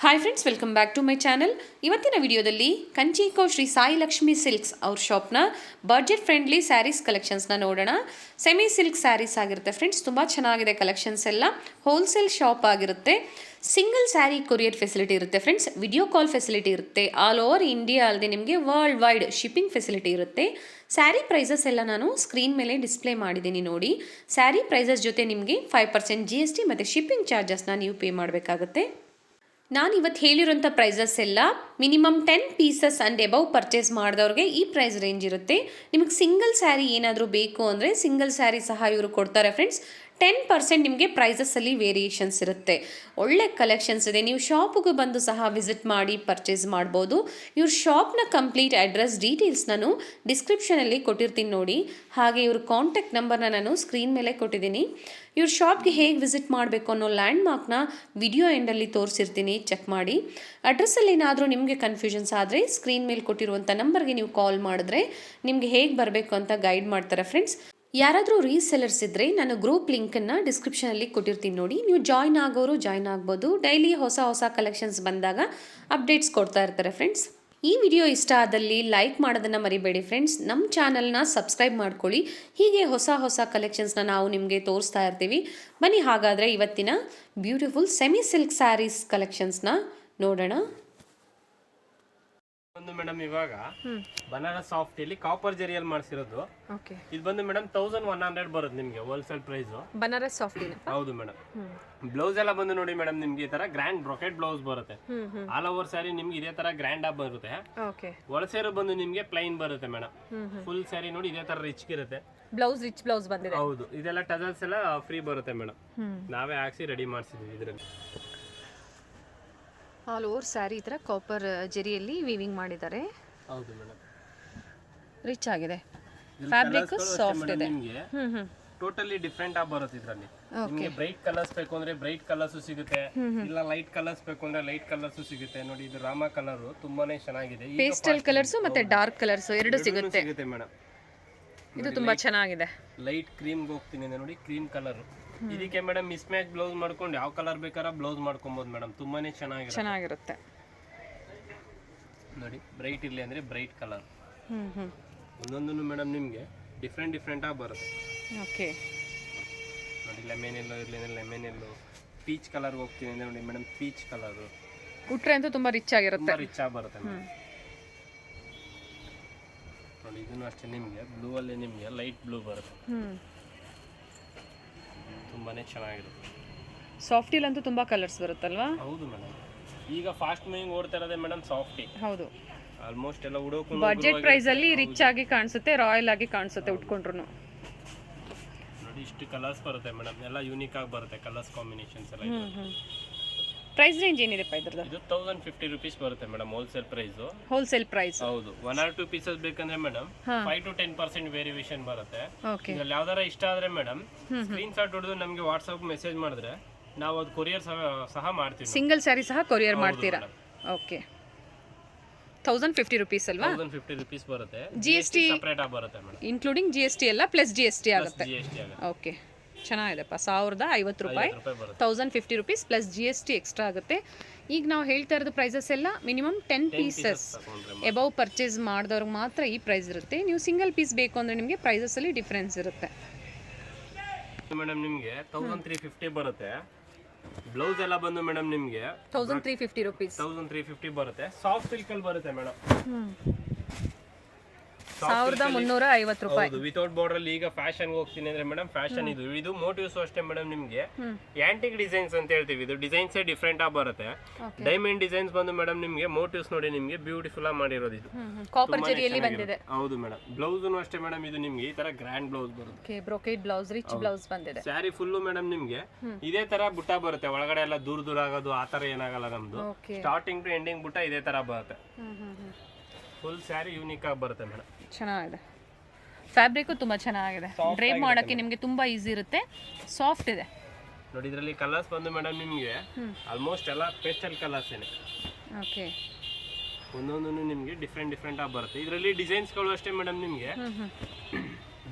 Hi friends, welcome back to my channel. ಇವತ್ತಿನ ವಿಡಿಯೋದಲ್ಲಿ ಕಂಚಿಕೋ ಶ್ರೀ ಸಾಯಿ ಲಕ್ಷ್ಮಿ ಸಿಲ್ಕ್ಸ್ ಅವ್ರ ಶಾಪ್ನ ಬಡ್ಜೆಟ್ ಫ್ರೆಂಡ್ಲಿ ಸ್ಯಾರೀಸ್ ಕಲೆಕ್ಷನ್ಸ್ನ ನೋಡೋಣ. ಸೆಮಿ ಸಿಲ್ಕ್ ಸ್ಯಾರೀಸ್ ಆಗಿರುತ್ತೆ ಫ್ರೆಂಡ್ಸ್, ತುಂಬ ಚೆನ್ನಾಗಿದೆ ಕಲೆಕ್ಷನ್ಸ್ ಎಲ್ಲ. ಹೋಲ್ಸೇಲ್ ಶಾಪ್ ಆಗಿರುತ್ತೆ. ಸಿಂಗಲ್ ಸ್ಯಾರಿ ಕೊರಿಯರ್ ಫೆಸಿಲಿಟಿ ಇರುತ್ತೆ ಫ್ರೆಂಡ್ಸ್. ವಿಡಿಯೋ ಕಾಲ್ ಫೆಸಿಲಿಟಿ ಇರುತ್ತೆ. ಆಲ್ ಓವರ್ ಇಂಡಿಯಾ ಅಲ್ಲದೆ ನಿಮಗೆ ವರ್ಲ್ಡ್ ವೈಡ್ ಶಿಪ್ಪಿಂಗ್ ಫೆಸಿಲಿಟಿ ಇರುತ್ತೆ. ಸ್ಯಾರಿ ಪ್ರೈಸಸ್ ಎಲ್ಲ ನಾನು ಸ್ಕ್ರೀನ್ ಮೇಲೆ ಡಿಸ್ಪ್ಲೇ ಮಾಡಿದ್ದೀನಿ ನೋಡಿ. ಸ್ಯಾರಿ ಪ್ರೈಸಸ್ ಜೊತೆ ನಿಮಗೆ 5% GST ಮತ್ತು ಶಿಪ್ಪಿಂಗ್ ಚಾರ್ಜಸ್ನ ನೀವು ಪೇ ಮಾಡಬೇಕಾಗುತ್ತೆ. ನಾನು ಇವತ್ತು ಹೇಳಿರೋಂಥ ಪ್ರೈಸಸ್ ಎಲ್ಲ minimum 10 pieces and above purchase ಮಾಡಿದವ್ರಿಗೆ ಈ ಪ್ರೈಸ್ ರೇಂಜ್ ಇರುತ್ತೆ. ನಿಮಗೆ ಸಿಂಗಲ್ ಸ್ಯಾರಿ ಏನಾದರೂ ಬೇಕು ಅಂದರೆ ಸಿಂಗಲ್ ಸ್ಯಾರಿ ಸಹ ಇವರು ಕೊಡ್ತಾರೆ ಫ್ರೆಂಡ್ಸ್. 10% ನಿಮಗೆ ಪ್ರೈಸಸ್ಸಲ್ಲಿ ವೇರಿಯೇಷನ್ಸ್ ಇರುತ್ತೆ. ಒಳ್ಳೆ ಕಲೆಕ್ಷನ್ಸ್ ಇದೆ. ನೀವು ಶಾಪಿಗೆ ಬಂದು ಸಹ ವಿಸಿಟ್ ಮಾಡಿ ಪರ್ಚೇಸ್ ಮಾಡ್ಬೋದು. ಇವ್ರ ಶಾಪ್ನ ಕಂಪ್ಲೀಟ್ ಅಡ್ರೆಸ್ ಡೀಟೇಲ್ಸ್ ನಾನು ಡಿಸ್ಕ್ರಿಪ್ಷನಲ್ಲಿ ಕೊಟ್ಟಿರ್ತೀನಿ ನೋಡಿ. ಹಾಗೆ ಇವ್ರ ಕಾಂಟ್ಯಾಕ್ಟ್ ನಂಬರ್ನ ನಾನು ಸ್ಕ್ರೀನ್ ಮೇಲೆ ಕೊಟ್ಟಿದ್ದೀನಿ. ಇವ್ರ ಶಾಪ್ಗೆ ಹೇಗೆ ವಿಸಿಟ್ ಮಾಡಬೇಕು ಅನ್ನೋ ಲ್ಯಾಂಡ್ ಮಾರ್ಕ್ನ ವಿಡಿಯೋ ಎಂಡಲ್ಲಿ ತೋರಿಸಿರ್ತೀನಿ, ಚೆಕ್ ಮಾಡಿ. ಅಡ್ರೆಸ್ಸಲ್ಲಿ ಏನಾದರೂ ನಿಮಗೆ ಕನ್ಫ್ಯೂಷನ್ಸ್ ಆದರೆ ಸ್ಕ್ರೀನ್ ಮೇಲೆ ಕೊಟ್ಟಿರುವಂಥ ನಂಬರ್ಗೆ ನೀವು ಕಾಲ್ ಮಾಡಿದ್ರೆ ನಿಮಗೆ ಹೇಗೆ ಬರಬೇಕು ಅಂತ ಗೈಡ್ ಮಾಡ್ತಾರೆ ಫ್ರೆಂಡ್ಸ್. ಯಾರಾದರೂ ರೀಸೆಲ್ಲರ್ಸ್ ಇದ್ದರೆ ನಾನು ಗ್ರೂಪ್ ಲಿಂಕನ್ನು ಡಿಸ್ಕ್ರಿಪ್ಷನಲ್ಲಿ ಕೊಟ್ಟಿರ್ತೀನಿ ನೋಡಿ. ನೀವು ಜಾಯ್ನ್ ಆಗೋರು ಜಾಯ್ನ್ ಆಗ್ಬೋದು. ಡೈಲಿ ಹೊಸ ಕಲೆಕ್ಷನ್ಸ್ ಬಂದಾಗ ಅಪ್ಡೇಟ್ಸ್ ಕೊಡ್ತಾ ಇರ್ತಾರೆ ಫ್ರೆಂಡ್ಸ್. ಈ ವಿಡಿಯೋ ಇಷ್ಟ ಆದಲ್ಲಿ ಲೈಕ್ ಮಾಡೋದನ್ನು ಮರಿಬೇಡಿ ಫ್ರೆಂಡ್ಸ್. ನಮ್ಮ ಚಾನಲ್ನ ಸಬ್ಸ್ಕ್ರೈಬ್ ಮಾಡ್ಕೊಳ್ಳಿ. ಹೀಗೆ ಹೊಸ ಕಲೆಕ್ಷನ್ಸ್ನ ನಾವು ನಿಮಗೆ ತೋರಿಸ್ತಾ ಇರ್ತೀವಿ. ಬನ್ನಿ ಹಾಗಾದರೆ ಇವತ್ತಿನ ಬ್ಯೂಟಿಫುಲ್ ಸೆಮಿ ಸಿಲ್ಕ್ ಸ್ಯಾರೀಸ್ ಕಲೆಕ್ಷನ್ಸ್ನ ನೋಡೋಣ. ಒಂದು ಮೇಡಮ್ ಇವಾಗ ಬನಾರಸ್ ಸಾಫ್ಟ್ ಇಲ್ಲಿ ಕಾಪರ್ ಜರಿಯಲ್ಲಿ ಮಾಡಿಸಿರೋದು. ಓಕೆ, ಇದು ಬಂದು ಮೇಡಮ್ 1100 ಬರುತ್ತೆ ನಿಮಗೆ ಹೋಲ್ಸೇಲ್ ಪ್ರೈಸ್. ಬನಾರಸ್ ಸಾಫ್ಟ್ ಹೌದು ಮೇಡಮ್. ಬ್ಲೌಸ್ ಎಲ್ಲ ಬಂದು ನೋಡಿ ಮೇಡಮ್, ನಿಮ್ಗೆ ಈ ತರ ಗ್ರ್ಯಾಂಡ್ ಬ್ರೊಕೆಟ್ ಬ್ಲೌಸ್ ಬರುತ್ತೆ. ಆಲ್ ಓವರ್ ಸ್ಯಾರಿ ನಿಮ್ಗೆ ಇದೇ ತರ ಗ್ರ್ಯಾಂಡ್ ಆಗಿ ಬರುತ್ತೆ. ಓಕೆ, ಒಳಸೇರು ಬಂದು ನಿಮ್ಗೆ ಪ್ಲೈನ್ ಬರುತ್ತೆ ಮೇಡಮ್. ಫುಲ್ ಸ್ಯಾರಿ ನೋಡಿ ಇದೇ ತರ ರಿಚ್ ಇರುತ್ತೆ. ಬ್ಲೌಸ್ ರಿಚ್ ಬ್ಲೌಸ್ ಬಂದಿದೆ. ಹೌದು, ಇದೆಲ್ಲ ಟಜಲ್ಸ್ ಎಲ್ಲ ಫ್ರೀ ಬರುತ್ತೆ ಮೇಡಮ್. ನಾವೇ ಹಾಕ್ಸಿ ರೆಡಿ ಮಾಡಿಸಿದ್ವಿ ಇದರಲ್ಲಿ. ಆಲ್ ಓವರ್ ಸ್ಯಾರಿ ಈ ಥರ ಕಾಪರ್ ಜರಿಯಲ್ಲಿ ವೀವಿಂಗ್ ಮಾಡಿದ್ದಾರೆ. ಹೌದು ಮೇಡಮ್, ರಿಚ್ ಆಗಿದೆ. ಫ್ಯಾಬ್ರಿಕ್ ಸಾಫ್ಟ್ ಇದೆ. ನಿಮಗೆ ಟೋಟಲಿ ಡಿಫ್ರೆಂಟ್ ಆಗಿ ಬರುತ್ತೆ ಇದರಲ್ಲಿ. ನಿಮಗೆ ಬ್ರೈಟ್ ಕಲರ್ಸ್ ಬೇಕು ಅಂದ್ರೆ ಬ್ರೈಟ್ ಕಲರ್ಸ್ ಸಿಗುತ್ತೆ, ಇಲ್ಲ ಲೈಟ್ ಕಲರ್ಸ್ ಬೇಕು ಅಂದ್ರೆ ಲೈಟ್ ಕಲರ್ಸ್ ಸಿಗುತ್ತೆ. ನೋಡಿ ಇದು ರಾಮ ಕಲರ್ ತುಂಬಾನೇ ಚೆನ್ನಾಗಿದೆ. ಪೇಸ್ಟಲ್ ಕಲರ್ಸ್ ಮತ್ತೆ ಡಾರ್ಕ್ ಕಲರ್ಸ್ ಎರಡು ಸಿಗುತ್ತೆ ಮೇಡಮ್. ಇದು ತುಂಬಾ ಚೆನ್ನಾಗಿದೆ. ಲೈಟ್ ಕ್ರೀಮ್ ಹೋಗ್ತೀನಿ ನೋಡಿ, ಕ್ರೀಮ್ ಕಲರ್. ಇದಕ್ಕೆ ಮೇಡಮ್ ಮಿಸ್ ಮ್ಯಾಚ್ ಬ್ಲೌಸ್ ಮಾಡ್ಕೊಂಡು ಯಾವ ಕಲರ್ ಬೇಕಾರ ಬ್ಲೌಸ್ ಮಾಡ್ಕೊಬಹುದು ಮೇಡಮ್. ತುಂಬಾನೇ ಚೆನ್ನಾಗಿರುತ್ತೆ ನೋಡಿ. ಬ್ರೈಟ್ ಇರ್ಲಿ ಅಂದ್ರೆ ಬ್ರೈಟ್ ಕಲರ್. ಒಂದೊಂದು ಮೇಡಮ್ ನಿಮ್ಗೆ ಡಿಫ್ರೆಂಟ್ ಆಗಿ ಬರುತ್ತೆ. ಓಕೆ, ನೋಡಿ ಲೆಮನ್ ಎಲ್ಲೋ ಇರ್ಲಿ ಅಂದ್ರೆ ಲೆಮನ್ ಎಲ್ಲೋ. ಪೀಚ್ ಕಲರ್ ಹೋಗ್ತೀನಿ ಅಂದ್ರೆ ನೋಡಿ ಮೇಡಮ್, ಪೀಚ್ ಕಲರ್ ಉಟ್ರೆ ಅಂತೂ ತುಂಬಾ ರಿಚ್ ಆಗಿರುತ್ತೆ. ರಿಚ್ ಆಗಿ ಬರುತ್ತೆ ಮೇಡಮ್. ನೋಡಿ ಇದನ್ನು ಅಷ್ಟೇ, ನಿಮ್ಗೆ ಬ್ಲೂ ಅಲ್ಲಿ ನಿಮ್ಗೆ ಲೈಟ್ ಬ್ಲೂ ಬರುತ್ತೆ. ತುಂಬಾನೇ ಚೆನ್ನಾಗಿರುತ್ತೆ. ಸಾಫ್ಟಿಲ್ ಅಂತೂ ತುಂಬಾ ಕಲರ್ಸ್ ಬರುತ್ತಲ್ವಾ? ಹೌದು ಮೇಡಮ್. ಈಗ ಫಾಸ್ಟ್ ಮೂವಿಂಗ್ ಓಡ್ತಾ ಇರೋದೇ ಮೇಡಮ್ ಸಾಫ್ಟಿ. ಹೌದು, ಆಲ್ಮೋಸ್ಟ್ ಎಲ್ಲ ಹುಡುಕು ಬಜೆಟ್ ಪ್ರೈಸ್ ಅಲ್ಲಿ ರಿಚ್ ಆಗಿ ಕಾಣಿಸುತ್ತೆ, ರಾಯಲ್ ಆಗಿ ಕಾಣಿಸುತ್ತೆ ಉಟ್ಕೊಂಡ್ರು. ನೋಡಿ ಇಷ್ಟು ಕಲರ್ಸ್ ಬರುತ್ತೆ ಮೇಡಮ್, ಎಲ್ಲ ಯೂನಿಕ್ ಆಗಿ ಬರುತ್ತೆ ಕಲರ್ಸ್ ಕಾಂಬಿನೇಷನ್ಸ್ ಎಲ್ಲ. ಪ್ರೈಸ್ ರೇಂಜ್ ಏನಿದೆ ಇದ್ರದ್ದು? ಇದು 1050 rupees ಬರುತ್ತೆ madam wholesale price. Wholesale price. ಹೌದು, 1 or 2 ಪೀಸಸ್ ಬೇಕಂದ್ರೆ ಮೇಡಮ್ 5 to 10% ವೇರಿಯೇಷನ್ ಬರುತ್ತೆ. ಓಕೆ, ಇದ್ರಲ್ಲಿ ಯಾವ್ದಾರ ಇಷ್ಟ ಆದ್ರೆ ಮೇಡಮ್ ಸ್ಕ್ರೀನ್ ಶಾಟ್ ಹೊಡೆದು ನಮಗೆ ವಾಟ್ಸ್ಆಪ್ ಮೆಸೇಜ್ ಮಾಡಿದ್ರೆ ನಾವು ಅದು ಕೊರಿಯರ್ ಸಹ ಮಾಡ್ತೀವಿ. ಸಿಂಗಲ್ ಸ್ಯಾರಿ ಸಹ ಕೊರಿಯರ್ ಮಾಡ್ತೀರಾ? ಓಕೆ, 1050 rupees ಅಲ್ವಾ? 1050 rupees ಬರುತ್ತೆ. GST ಸೆಪರೇಟ್ ಆಗಿ ಬರುತ್ತೆ ಮೇಡಮ್, ಇನ್ಕ್ಲೂಡಿಂಗ್ GST ಎಲ್ಲ ಪ್ಲಸ್ GST ಆಗುತ್ತೆ. GST ಆಗುತ್ತೆ. ಓಕೆ, ಚೆನ್ನಾಗಿದೆಪ್ಪ. 1050 ರೂಪಾಯಿ, 1050 rupees ಪ್ಲಸ್ GST ಎಕ್ಸ್ಟ್ರಾ ಆಗುತ್ತೆ. ಈಗ ನಾವು ಹೇಳ್ತಾ ಇರೋದು ಪ್ರೈಸಸ್ ಎಲ್ಲ ಮಿನಿಮಮ್ 10 ಪೀಸಸ್ ಎಬವ್ ಪರ್ಚೇಸ್ ಮಾಡಿದವ್ರಿಗೆ ಮಾತ್ರ ಈ ಪ್ರೈಸ್ ಇರುತ್ತೆ. ನೀವು ಸಿಂಗಲ್ ಪೀಸ್ ಬೇಕು ಅಂದರೆ ನಿಮಗೆ ಪ್ರೈಸಸ್ಸಲ್ಲಿ ಡಿಫ್ರೆನ್ಸ್ ಇರುತ್ತೆ ಮೇಡಮ್. ನಿಮಗೆ 1350 ಬರುತ್ತೆ. ಬ್ಲೌಸ್ ಎಲ್ಲ ಬಂದು ಮೇಡಮ್ ನಿಮಗೆ 1350 rupees. 1350 ಬರುತ್ತೆ. ಸಾಫ್ಟ್ ಸಿಲ್ಕ್ ಅಲ್ಲಿ ಬರುತ್ತೆ ಮೇಡಮ್. 1350 ರೂಪಾಯಿ. ವಿತೌಟ್ ಬಾರ್ಡರ್ ಅಲ್ಲಿ. ಈಗ ಫ್ಯಾಷನ್ ಹೋಗ್ತೀನಿ ಅಂದ್ರೆ ಮೇಡಮ್, ಫ್ಯಾಷನ್ ಇದು ಮೋಟಿವ್ಸ್ ಅಷ್ಟೇ ಮೇಡಮ್. ನಿಮ್ಗೆ ಆಂಟಿಕ್ ಡಿಸೈನ್ಸ್ ಅಂತ ಹೇಳ್ತೀವಿ. ಇದು ಡಿಸೈನ್ಸ್ ಡಿಫ್ರೆಂಟ್ ಆಗಿ ಬರುತ್ತೆ. ಡೈಮಂಡ್ ಡಿಸೈನ್ಸ್ ಬಂದು ಮೇಡಮ್ ನಿಮ್ಗೆ ಮೋಟಿವ್ಸ್ ನೋಡಿ ನಿಮ್ಗೆ ಬ್ಯೂಟಿಫುಲ್ ಆಗಿ ಮಾಡಿರೋದು. ಇದು ಕಾಪರ್ ಜರಿಯಲ್ಲಿ ಬಂದಿದೆ. ಹೌದು ಮೇಡಮ್. ಬ್ಲೌಸ್ ಅಷ್ಟೇ ಮೇಡಮ್, ಇದು ನಿಮ್ಗೆ ಈ ತರ ಗ್ರ್ಯಾಂಡ್ ಬ್ಲೌಸ್ ಬರುತ್ತೆ. Okay, brocade blouse, rich blouse ಬಂದಿದೆ. ಸ್ಯಾರಿ ಫುಲ್ ಮೇಡಮ್ ನಿಮ್ಗೆ ಇದೇ ತರ ಬುಟ್ಟ ಬರುತ್ತೆ. ಒಳಗಡೆ ಎಲ್ಲ ದೂರ ಆಗೋದು ಆ ತರ ಏನಾಗಲ್ಲ ನಮ್ದು. ಸ್ಟಾರ್ಟಿಂಗ್ ಟು ಎಂಡಿಂಗ್ ಬುಟ್ಟ ಇದೇ ತರ ಬರುತ್ತೆ. ಫುಲ್ ಸ್ಯಾರಿ ಯೂನಿಕ್ ಆಗಿ ಬರುತ್ತೆ ಮೇಡಮ್. ಚೆನ್ನಾಗಿದೆ. ಫ್ಯಾಬ್ರಿಕ್ ತುಂಬಾ ಚೆನ್ನಾಗಿದೆ. ಡ್ರೈಪ್ ಮಾಡೋಕ್ಕೆ ನಿಮಗೆ ತುಂಬಾ ಈಸಿ ಇರುತ್ತೆ. ಸಾಫ್ಟ್ ಇದೆ ನೋಡಿ. ಇದರಲ್ಲಿ ಕಲರ್ಸ್ ಬಂದು ಮೇಡಮ್ ನಿಮಗೆ ಆಲ್ಮೋಸ್ಟ್ ಎಲ್ಲ ಪೇಸ್ಟಲ್ ಕಲರ್ಸ್ ಏನೆ. ಓಕೆ, ಒಂದೊಂದು ನಿಮಗೆ ಡಿಫ್ರೆಂಟ್ ಆಗಿ ಬರುತ್ತೆ. ಇದರಲ್ಲಿ ಡಿಸೈನ್ಸ್ಗಳು ಅಷ್ಟೇ ಮೇಡಮ್. ನಿಮಗೆ